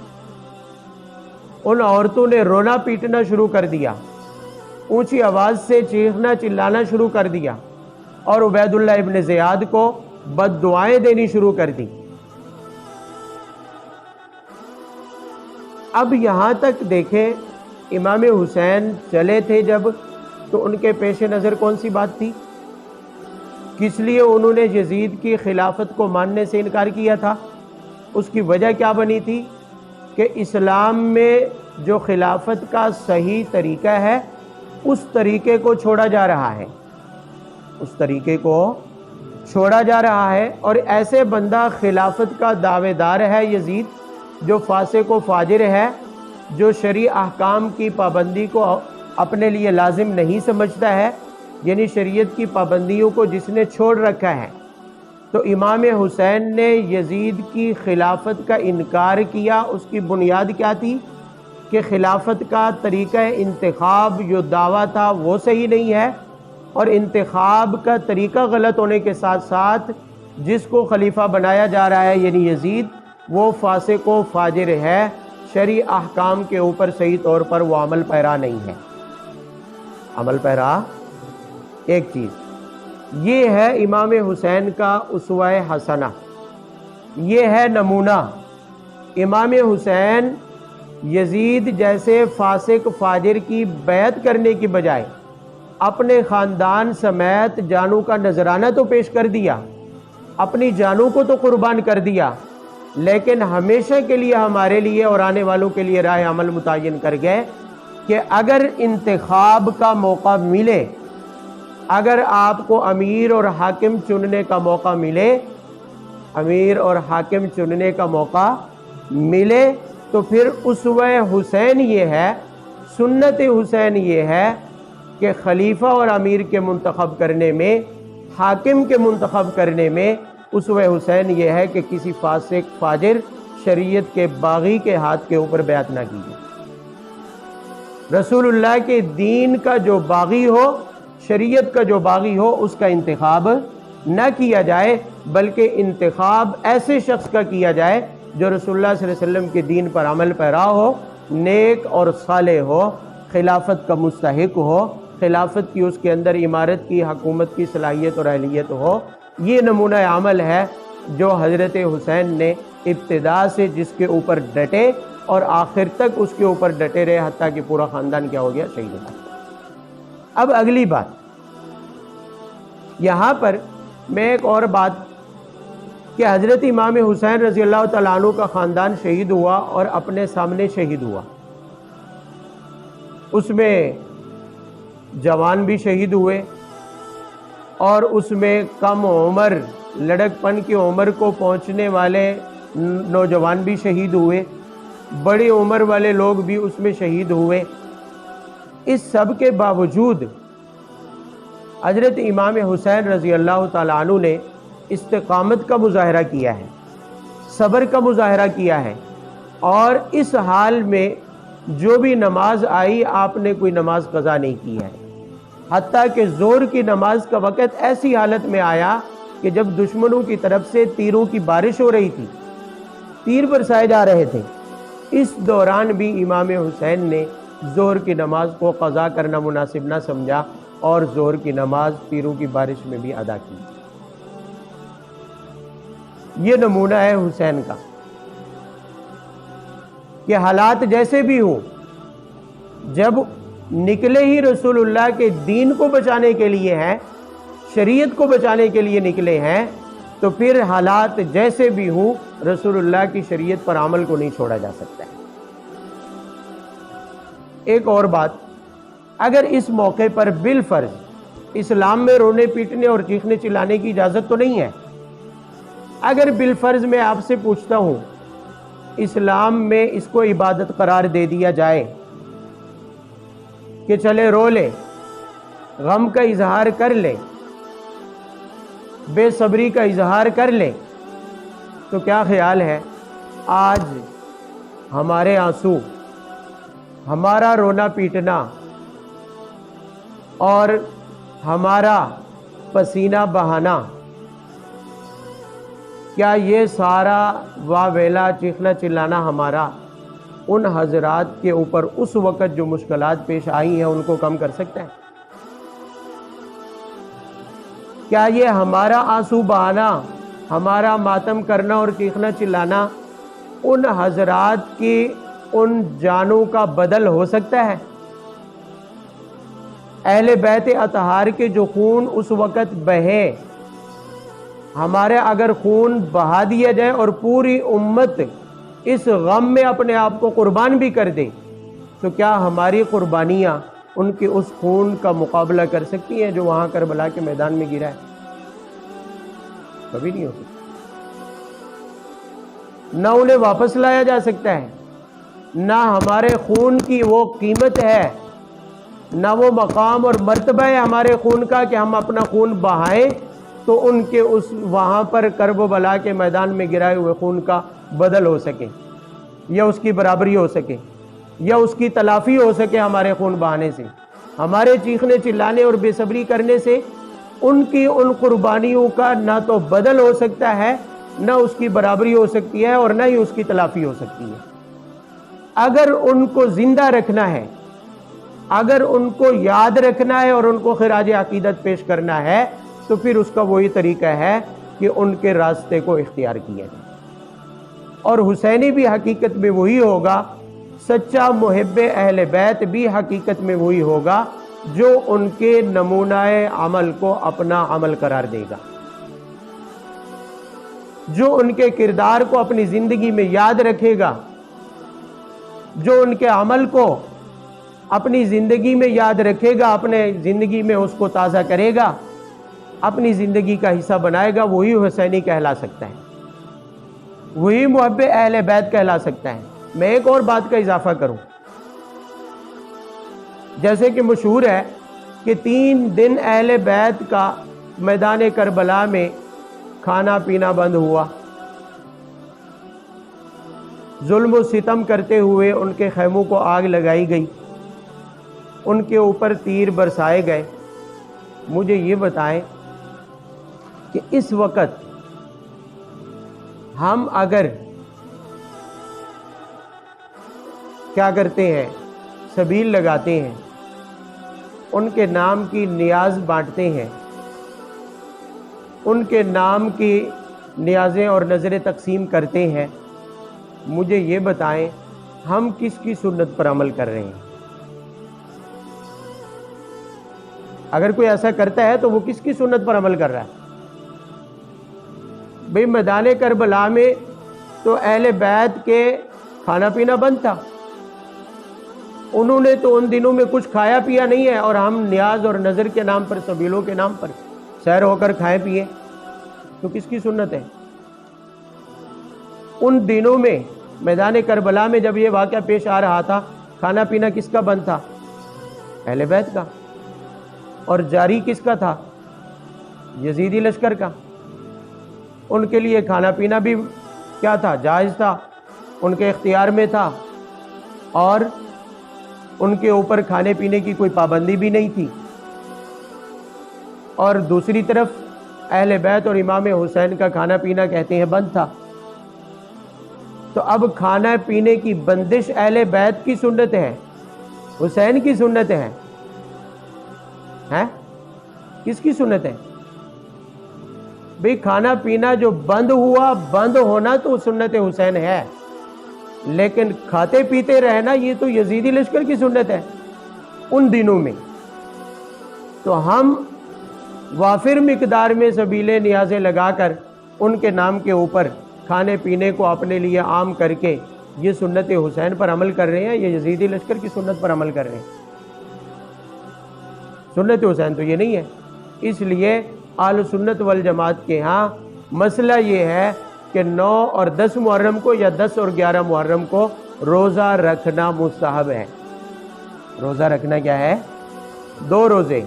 S1: ان عورتوں نے رونا پیٹنا شروع کر دیا، اونچی آواز سے چیخنا چلانا شروع کر دیا، اور عبید اللہ ابن زیاد کو بد دعائیں دینی شروع کر دی۔ اب یہاں تک دیکھیں، امام حسین چلے تھے جب، تو ان کے پیش نظر کون سی بات تھی؟ کس لیے انہوں نے یزید کی خلافت کو ماننے سے انکار کیا تھا؟ اس کی وجہ کیا بنی تھی؟ کہ اسلام میں جو خلافت کا صحیح طریقہ ہے اس طریقے کو چھوڑا جا رہا ہے، اس طریقے کو چھوڑا جا رہا ہے، اور ایسے بندہ خلافت کا دعوے دار ہے یزید، جو فاسق و فاجر ہے، جو شرعی احکام کی پابندی کو اپنے لیے لازم نہیں سمجھتا ہے، یعنی شریعت کی پابندیوں کو جس نے چھوڑ رکھا ہے۔ تو امام حسین نے یزید کی خلافت کا انکار کیا۔ اس کی بنیاد کیا تھی؟ کہ خلافت کا طریقہ انتخاب جو دعویٰ تھا وہ صحیح نہیں ہے، اور انتخاب کا طریقہ غلط ہونے کے ساتھ ساتھ جس کو خلیفہ بنایا جا رہا ہے یعنی یزید، وہ فاسق و فاجر ہے، شرعی احکام کے اوپر صحیح طور پر وہ عمل پیرا نہیں ہے۔ عمل پیرا ایک چیز یہ ہے امام حسین کا اسوہ حسنہ، یہ ہے نمونہ۔ امام حسین یزید جیسے فاسق فاجر کی بیعت کرنے کی بجائے اپنے خاندان سمیت جانوں کا نذرانہ تو پیش کر دیا، اپنی جانوں کو تو قربان کر دیا، لیکن ہمیشہ کے لیے ہمارے لیے اور آنے والوں کے لیے راہ عمل متعین کر گئے کہ اگر انتخاب کا موقع ملے، اگر آپ کو امیر اور حاکم چننے کا موقع ملے، امیر اور حاکم چننے کا موقع ملے، تو پھر اسوہ حسین یہ ہے، سنت حسین یہ ہے کہ خلیفہ اور امیر کے منتخب کرنے میں، حاکم کے منتخب کرنے میں اسوہ حسین یہ ہے کہ کسی فاسق فاجر شریعت کے باغی کے ہاتھ کے اوپر بیعت نہ کیجیے۔ رسول اللہ کے دین کا جو باغی ہو، شریعت کا جو باغی ہو، اس کا انتخاب نہ کیا جائے، بلکہ انتخاب ایسے شخص کا کیا جائے جو رسول اللہ صلی اللہ علیہ وسلم کے دین پر عمل پیرا ہو، نیک اور صالح ہو، خلافت کا مستحق ہو، خلافت کی اس کے اندر امارت کی، حکومت کی صلاحیت اور اہلیت ہو۔ یہ نمونہ عمل ہے جو حضرت حسین نے ابتدا سے جس کے اوپر ڈٹے اور آخر تک اس کے اوپر ڈٹے رہے، حتیٰ کہ پورا خاندان کیا ہو گیا؟ شہید ہو گیا۔ اب اگلی بات، یہاں پر میں ایک اور بات کہ حضرت امام حسین رضی اللہ تعالیٰ عنہ کا خاندان شہید ہوا اور اپنے سامنے شہید ہوا، اس میں جوان بھی شہید ہوئے، اور اس میں کم عمر لڑک پن کی عمر کو پہنچنے والے نوجوان بھی شہید ہوئے، بڑی عمر والے لوگ بھی اس میں شہید ہوئے۔ اس سب کے باوجود حضرت امام حسین رضی اللہ تعالیٰ عنہ نے استقامت کا مظاہرہ کیا ہے، صبر کا مظاہرہ کیا ہے، اور اس حال میں جو بھی نماز آئی آپ نے کوئی نماز قضا نہیں کی ہے، حتیٰ کہ ظہر کی نماز کا وقت ایسی حالت میں آیا کہ جب دشمنوں کی طرف سے تیروں کی بارش ہو رہی تھی، تیر برسائے جا رہے تھے، اس دوران بھی امام حسین نے ظہر کی نماز کو قضا کرنا مناسب نہ سمجھا اور ظہر کی نماز تیروں کی بارش میں بھی ادا کی۔ یہ نمونہ ہے حسین کا کہ حالات جیسے بھی ہوں، جب نکلے ہی رسول اللہ کے دین کو بچانے کے لیے ہیں، شریعت کو بچانے کے لیے نکلے ہیں، تو پھر حالات جیسے بھی ہوں رسول اللہ کی شریعت پر عمل کو نہیں چھوڑا جا سکتا ہے۔ ایک اور بات، اگر اس موقع پر بالفرض اسلام میں رونے پیٹنے اور چیخنے چلانے کی اجازت تو نہیں ہے، اگر بالفرض میں آپ سے پوچھتا ہوں اسلام میں اس کو عبادت قرار دے دیا جائے کہ چلے رو لے، غم کا اظہار کر لے، بے صبری کا اظہار کر لے، تو کیا خیال ہے آج ہمارے آنسو، ہمارا رونا پیٹنا اور ہمارا پسینہ بہانا، کیا یہ سارا واویلا چیخنا چلانا ہمارا ان حضرات کے اوپر اس وقت جو مشکلات پیش آئی ہیں ان کو کم کر سکتا ہے؟ کیا یہ ہمارا آنسو بہانا، ہمارا ماتم کرنا اور چیخنا چلانا ان حضرات کی ان جانوں کا بدل ہو سکتا ہے؟ اہل بیت اطہار کے جو خون اس وقت بہے، ہمارے اگر خون بہا دیا جائے اور پوری امت اس غم میں اپنے آپ کو قربان بھی کر دے، تو کیا ہماری قربانیاں ان کے اس خون کا مقابلہ کر سکتی ہیں جو وہاں کربلا کے میدان میں گرا ہے؟ کبھی نہیں ہو سکتا۔ نہ انہیں واپس لایا جا سکتا ہے، نہ ہمارے خون کی وہ قیمت ہے، نہ وہ مقام اور مرتبہ ہے ہمارے خون کا کہ ہم اپنا خون بہائیں تو ان کے اس وہاں پر کرب و بلا کے میدان میں گرائے ہوئے خون کا بدل ہو سکے، یا اس کی برابری ہو سکے، یا اس کی تلافی ہو سکے ہمارے خون بہانے سے۔ ہمارے چیخنے چلانے اور بے صبری کرنے سے ان کی ان قربانیوں کا نہ تو بدل ہو سکتا ہے، نہ اس کی برابری ہو سکتی ہے، اور نہ ہی اس کی تلافی ہو سکتی ہے۔ اگر ان کو زندہ رکھنا ہے، اگر ان کو یاد رکھنا ہے اور ان کو خراج عقیدت پیش کرنا ہے، تو پھر اس کا وہی طریقہ ہے کہ ان کے راستے کو اختیار کیا جائے۔ اور حسینی بھی حقیقت میں وہی ہوگا، سچا محب اہل بیت بھی حقیقت میں وہی ہوگا جو ان کے نمونہ عمل کو اپنا عمل قرار دے گا، جو ان کے کردار کو اپنی زندگی میں یاد رکھے گا، جو ان کے عمل کو اپنی زندگی میں یاد رکھے گا، اپنے زندگی میں اس کو تازہ کرے گا، اپنی زندگی کا حصہ بنائے گا، وہی حسینی کہلا سکتا ہے، وہی محب اہل بیت کہلا سکتا ہے۔ میں ایک اور بات کا اضافہ کروں، جیسے کہ مشہور ہے کہ 3 دن اہل بیت کا میدان کربلا میں کھانا پینا بند ہوا، ظلم و ستم کرتے ہوئے ان کے خیموں کو آگ لگائی گئی، ان کے اوپر تیر برسائے گئے۔ مجھے یہ بتائیں کہ اس وقت ہم اگر کیا کرتے ہیں، سبیل لگاتے ہیں، ان کے نام کی نیاز بانٹتے ہیں، ان کے نام کی نیازیں اور نظریں تقسیم کرتے ہیں، مجھے یہ بتائیں ہم کس کی سنت پر عمل کر رہے ہیں؟ اگر کوئی ایسا کرتا ہے تو وہ کس کی سنت پر عمل کر رہا ہے؟ بھئی میدان کربلا میں تو اہل بیت کے کھانا پینا بند تھا، انہوں نے تو ان دنوں میں کچھ کھایا پیا نہیں ہے، اور ہم نیاز اور نظر کے نام پر، سبیلوں کے نام پر سیر ہو کر کھائیں پیے، تو کس کی سنت ہے؟ ان دنوں میں میدان کربلا میں جب یہ واقعہ پیش آ رہا تھا، کھانا پینا کس کا بند تھا؟ اہل بیت کا، اور جاری کس کا تھا؟ یزیدی لشکر کا۔ ان کے لیے کھانا پینا بھی کیا تھا؟ جائز تھا، ان کے اختیار میں تھا، اور ان کے اوپر کھانے پینے کی کوئی پابندی بھی نہیں تھی۔ اور دوسری طرف اہل بیت اور امام حسین کا کھانا پینا کہتے ہیں بند تھا۔ تو اب کھانا پینے کی بندش اہل بیت کی سنت ہے، حسین کی سنت ہے؟ کس کی سنت ہے؟ بھئی کھانا پینا جو بند ہوا، بند ہونا تو سنت حسین ہے، لیکن کھاتے پیتے رہنا یہ تو یزیدی لشکر کی سنت ہے ان دنوں میں۔ تو ہم وافر مقدار میں سبیلیں نیازیں لگا کر ان کے نام کے اوپر کھانے پینے کو اپنے لیے عام کر کے یہ سنت حسین پر عمل کر رہے ہیں، یہ یزیدی لشکر کی سنت پر عمل کر رہے ہیں؟ سنت حسین تو یہ نہیں ہے۔ اس لیے اہل سنت والجماعت کے ہاں مسئلہ یہ ہے کہ 9 اور 10 محرم کو یا 10 اور 11 محرم کو روزہ رکھنا مستحب ہے۔ روزہ رکھنا کیا ہے؟ 2 روزے،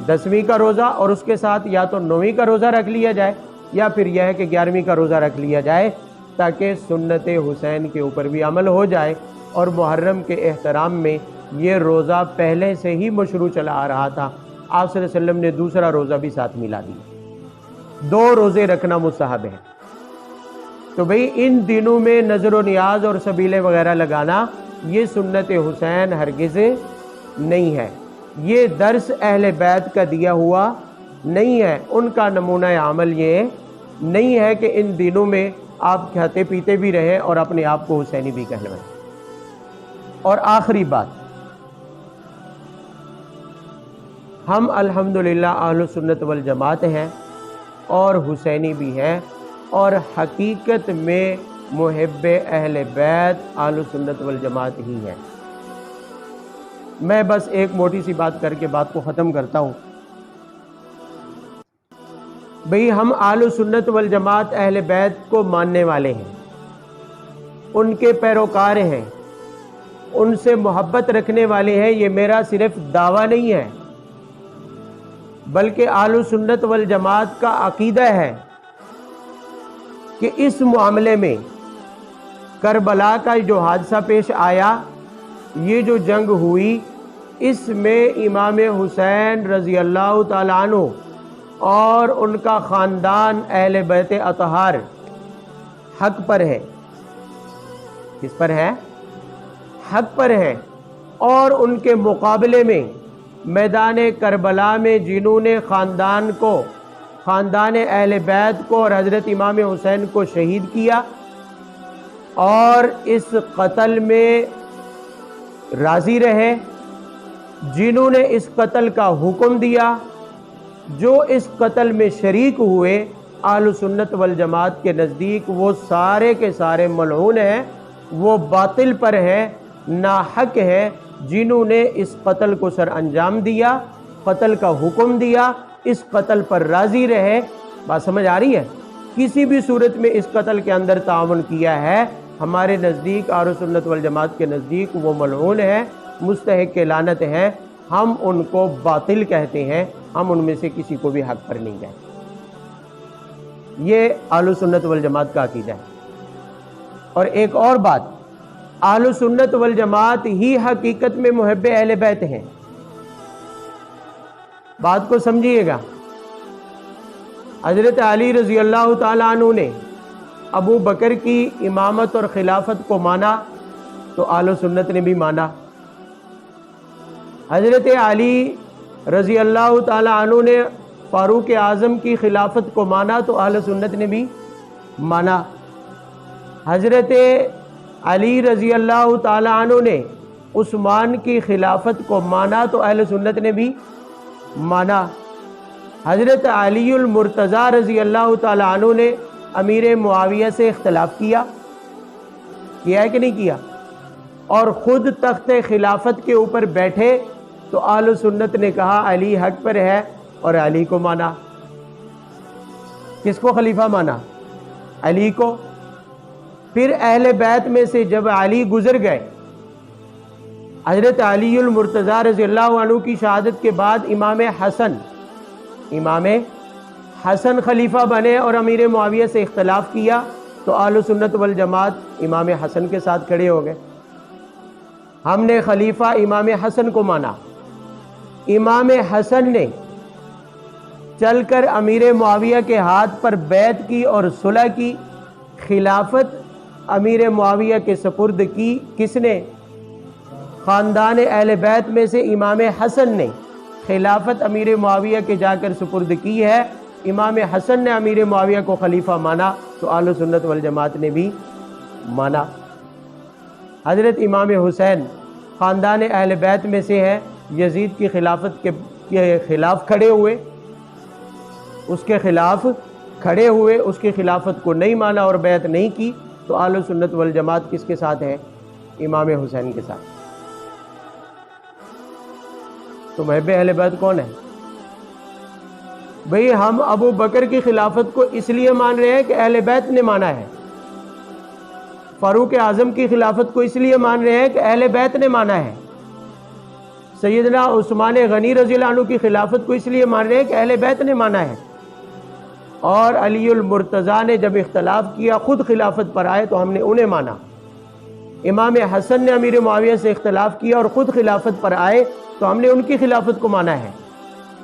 S1: 10ویں کا روزہ اور اس کے ساتھ یا تو 9ویں کا روزہ رکھ لیا جائے، یا پھر یہ ہے کہ 11ویں کا روزہ رکھ لیا جائے، تاکہ سنت حسین کے اوپر بھی عمل ہو جائے۔ اور محرم کے احترام میں یہ روزہ پہلے سے ہی مشروع چلا آ رہا تھا، آپ صلی اللہ علیہ وسلم نے دوسرا روزہ بھی ساتھ ملا دیا۔ 2 روزے رکھنا مستحب ہے۔ تو بھئی ان دنوں میں نظر و نیاز اور سبیلے وغیرہ لگانا یہ سنت حسین ہرگز نہیں ہے، یہ درس اہل بیت کا دیا ہوا نہیں ہے، ان کا نمونہ عمل یہ نہیں ہے کہ ان دنوں میں آپ کھاتے پیتے بھی رہیں اور اپنے آپ کو حسینی بھی کہلوائیں۔ اور آخری بات، ہم الحمدللہ اہل سنت والجماعت ہیں اور حسینی بھی ہیں، اور حقیقت میں محب اہل بیت اہل سنت والجماعت ہی ہیں۔ میں بس ایک موٹی سی بات کر کے بات کو ختم کرتا ہوں۔ بھئی ہم اہل سنت والجماعت اہل بیت کو ماننے والے ہیں، ان کے پیروکار ہیں، ان سے محبت رکھنے والے ہیں۔ یہ میرا صرف دعویٰ نہیں ہے بلکہ اہل سنت والجماعت کا عقیدہ ہے کہ اس معاملے میں کربلا کا جو حادثہ پیش آیا، یہ جو جنگ ہوئی، اس میں امام حسین رضی اللہ تعالیٰ عنہ اور ان کا خاندان اہل بیت اطہار حق پر ہے۔ کس پر ہے؟ حق پر ہے۔ اور ان کے مقابلے میں میدان کربلا میں جنہوں نے خاندان اہل بیت کو اور حضرت امام حسین کو شہید کیا اور اس قتل میں راضی رہے، جنہوں نے اس قتل کا حکم دیا، جو اس قتل میں شریک ہوئے، اہل سنت والجماعت کے نزدیک وہ سارے کے سارے ملعون ہیں، وہ باطل پر ہیں، ناحق ہیں۔ جنہوں نے اس قتل کو سر انجام دیا، قتل کا حکم دیا، اس قتل پر راضی رہے۔ بات سمجھ آ رہی ہے؟ کسی بھی صورت میں اس قتل کے اندر تعاون کیا ہے، ہمارے نزدیک اہل سنت والجماعت کے نزدیک وہ ملعون ہے، مستحق لعنت ہیں، ہم ان کو باطل کہتے ہیں، ہم ان میں سے کسی کو بھی حق پر نہیں کہتے۔ یہ اہل سنت والجماعت کا عقیدہ ہے۔ اور ایک اور بات، اہل سنت والجماعت ہی حقیقت میں محب اہل بیت ہیں۔ بات کو سمجھیے گا، حضرت علی رضی اللہ تعالیٰ عنہ نے ابو بکر کی امامت اور خلافت کو مانا تو اہل سنت نے بھی مانا۔ حضرت علی رضی اللہ تعالیٰ عنہ نے فاروق اعظم کی خلافت کو مانا تو اہل سنت نے بھی مانا۔ حضرت علی رضی اللہ تعالیٰ عنہ نے عثمان کی خلافت کو مانا تو اہل سنت نے بھی مانا۔ حضرت علی المرتضیٰ رضی اللہ تعالیٰ عنہ نے امیر معاویہ سے اختلاف کیا ہے کہ نہیں کیا، اور خود تخت خلافت کے اوپر بیٹھے تو اہل سنت نے کہا علی حق پر ہے اور علی کو مانا۔ کس کو خلیفہ مانا؟ علی کو۔ پھر اہل بیت میں سے جب علی گزر گئے، حضرت علی المرتضیٰ رضی اللہ عنہ کی شہادت کے بعد امام حسن خلیفہ بنے اور امیر معاویہ سے اختلاف کیا تو اہل سنت والجماعت امام حسن کے ساتھ کھڑے ہو گئے۔ ہم نے خلیفہ امام حسن کو مانا۔ امام حسن نے چل کر امیر معاویہ کے ہاتھ پر بیعت کی اور صلح کی، خلافت امیر معاویہ کے سپرد کی۔ کس نے؟ خاندان اہل بیت میں سے امام حسن نے خلافت امیر معاویہ کے جا کر سپرد کی ہے۔ امام حسن نے امیر معاویہ کو خلیفہ مانا تو اہل سنت والجماعت نے بھی مانا۔ حضرت امام حسین خاندان اہل بیت میں سے ہیں، یزید کی خلافت کے خلاف کھڑے ہوئے، اس کے خلاف کھڑے ہوئے، اس کی خلافت کو نہیں مانا اور بیعت نہیں کی تو اہل سنت والجماعت کس کے ساتھ ہے؟ امام حسین کے ساتھ۔ تو محب اہل بیت کون ہے؟ بھئی ہم ابو بکر کی خلافت کو اس لیے مان رہے ہیں کہ اہل بیت نے مانا ہے، فاروق اعظم کی خلافت کو اس لیے مان رہے ہیں کہ اہل بیت نے مانا ہے، سیدنا عثمان غنی رضی اللہ عنہ کی خلافت کو اس لیے مان رہے ہیں کہ اہل بیت نے مانا ہے، اور علی المرتضیٰ نے جب اختلاف کیا خود خلافت پر آئے تو ہم نے انہیں مانا۔ امام حسن نے امیر معاویہ سے اختلاف کیا اور خود خلافت پر آئے تو ہم نے ان کی خلافت کو مانا ہے۔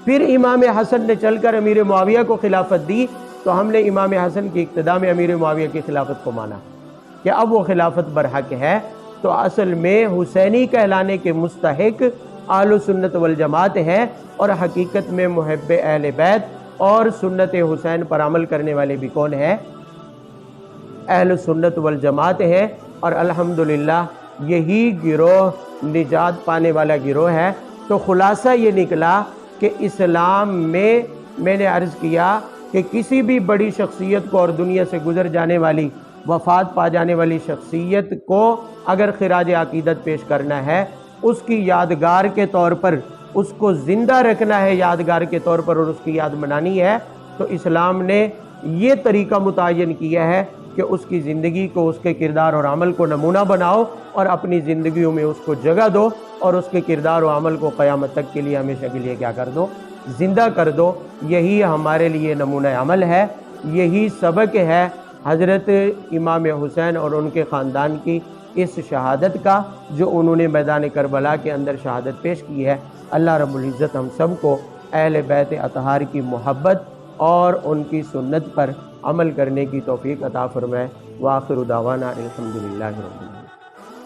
S1: پھر امام حسن نے چل کر امیر معاویہ کو خلافت دی تو ہم نے امام حسن کی اقتداء میں امیر معاویہ کی خلافت کو مانا کہ اب وہ خلافت برحق ہے، تو اصل میں حسینی کہلانے کے مستحق اہل سنت والجماعت ہے، اور حقیقت میں محب اہل بیت اور سنت حسین پر عمل کرنے والے بھی کون ہیں؟ اہل سنت والجماعت ہے۔ اور الحمدللہ یہی گروہ نجات پانے والا گروہ ہے۔ تو خلاصہ یہ نکلا کہ اسلام میں نے عرض کیا کہ کسی بھی بڑی شخصیت کو اور دنیا سے گزر جانے والی، وفات پا جانے والی شخصیت کو اگر خراج عقیدت پیش کرنا ہے، اس کی یادگار کے طور پر اس کو زندہ رکھنا ہے، یادگار کے طور پر، اور اس کی یاد منانی ہے، تو اسلام نے یہ طریقہ متعین کیا ہے کہ اس کی زندگی کو، اس کے کردار اور عمل کو نمونہ بناؤ اور اپنی زندگیوں میں اس کو جگہ دو، اور اس کے کردار و عمل کو قیامت تک کے لیے، ہمیشہ کے لیے کیا کر دو؟ زندہ کر دو۔ یہی ہمارے لیے نمونہ عمل ہے، یہی سبق ہے حضرت امام حسین اور ان کے خاندان کی اس شہادت کا، جو انہوں نے میدان کربلا کے اندر شہادت پیش کی ہے۔ اللہ رب العزت ہم سب کو اہل بیت اطہار کی محبت اور ان کی سنت پر عمل کرنے کی توفیق عطا فرمائے۔ وآخر دعوانا الحمدللہ رب العالمین۔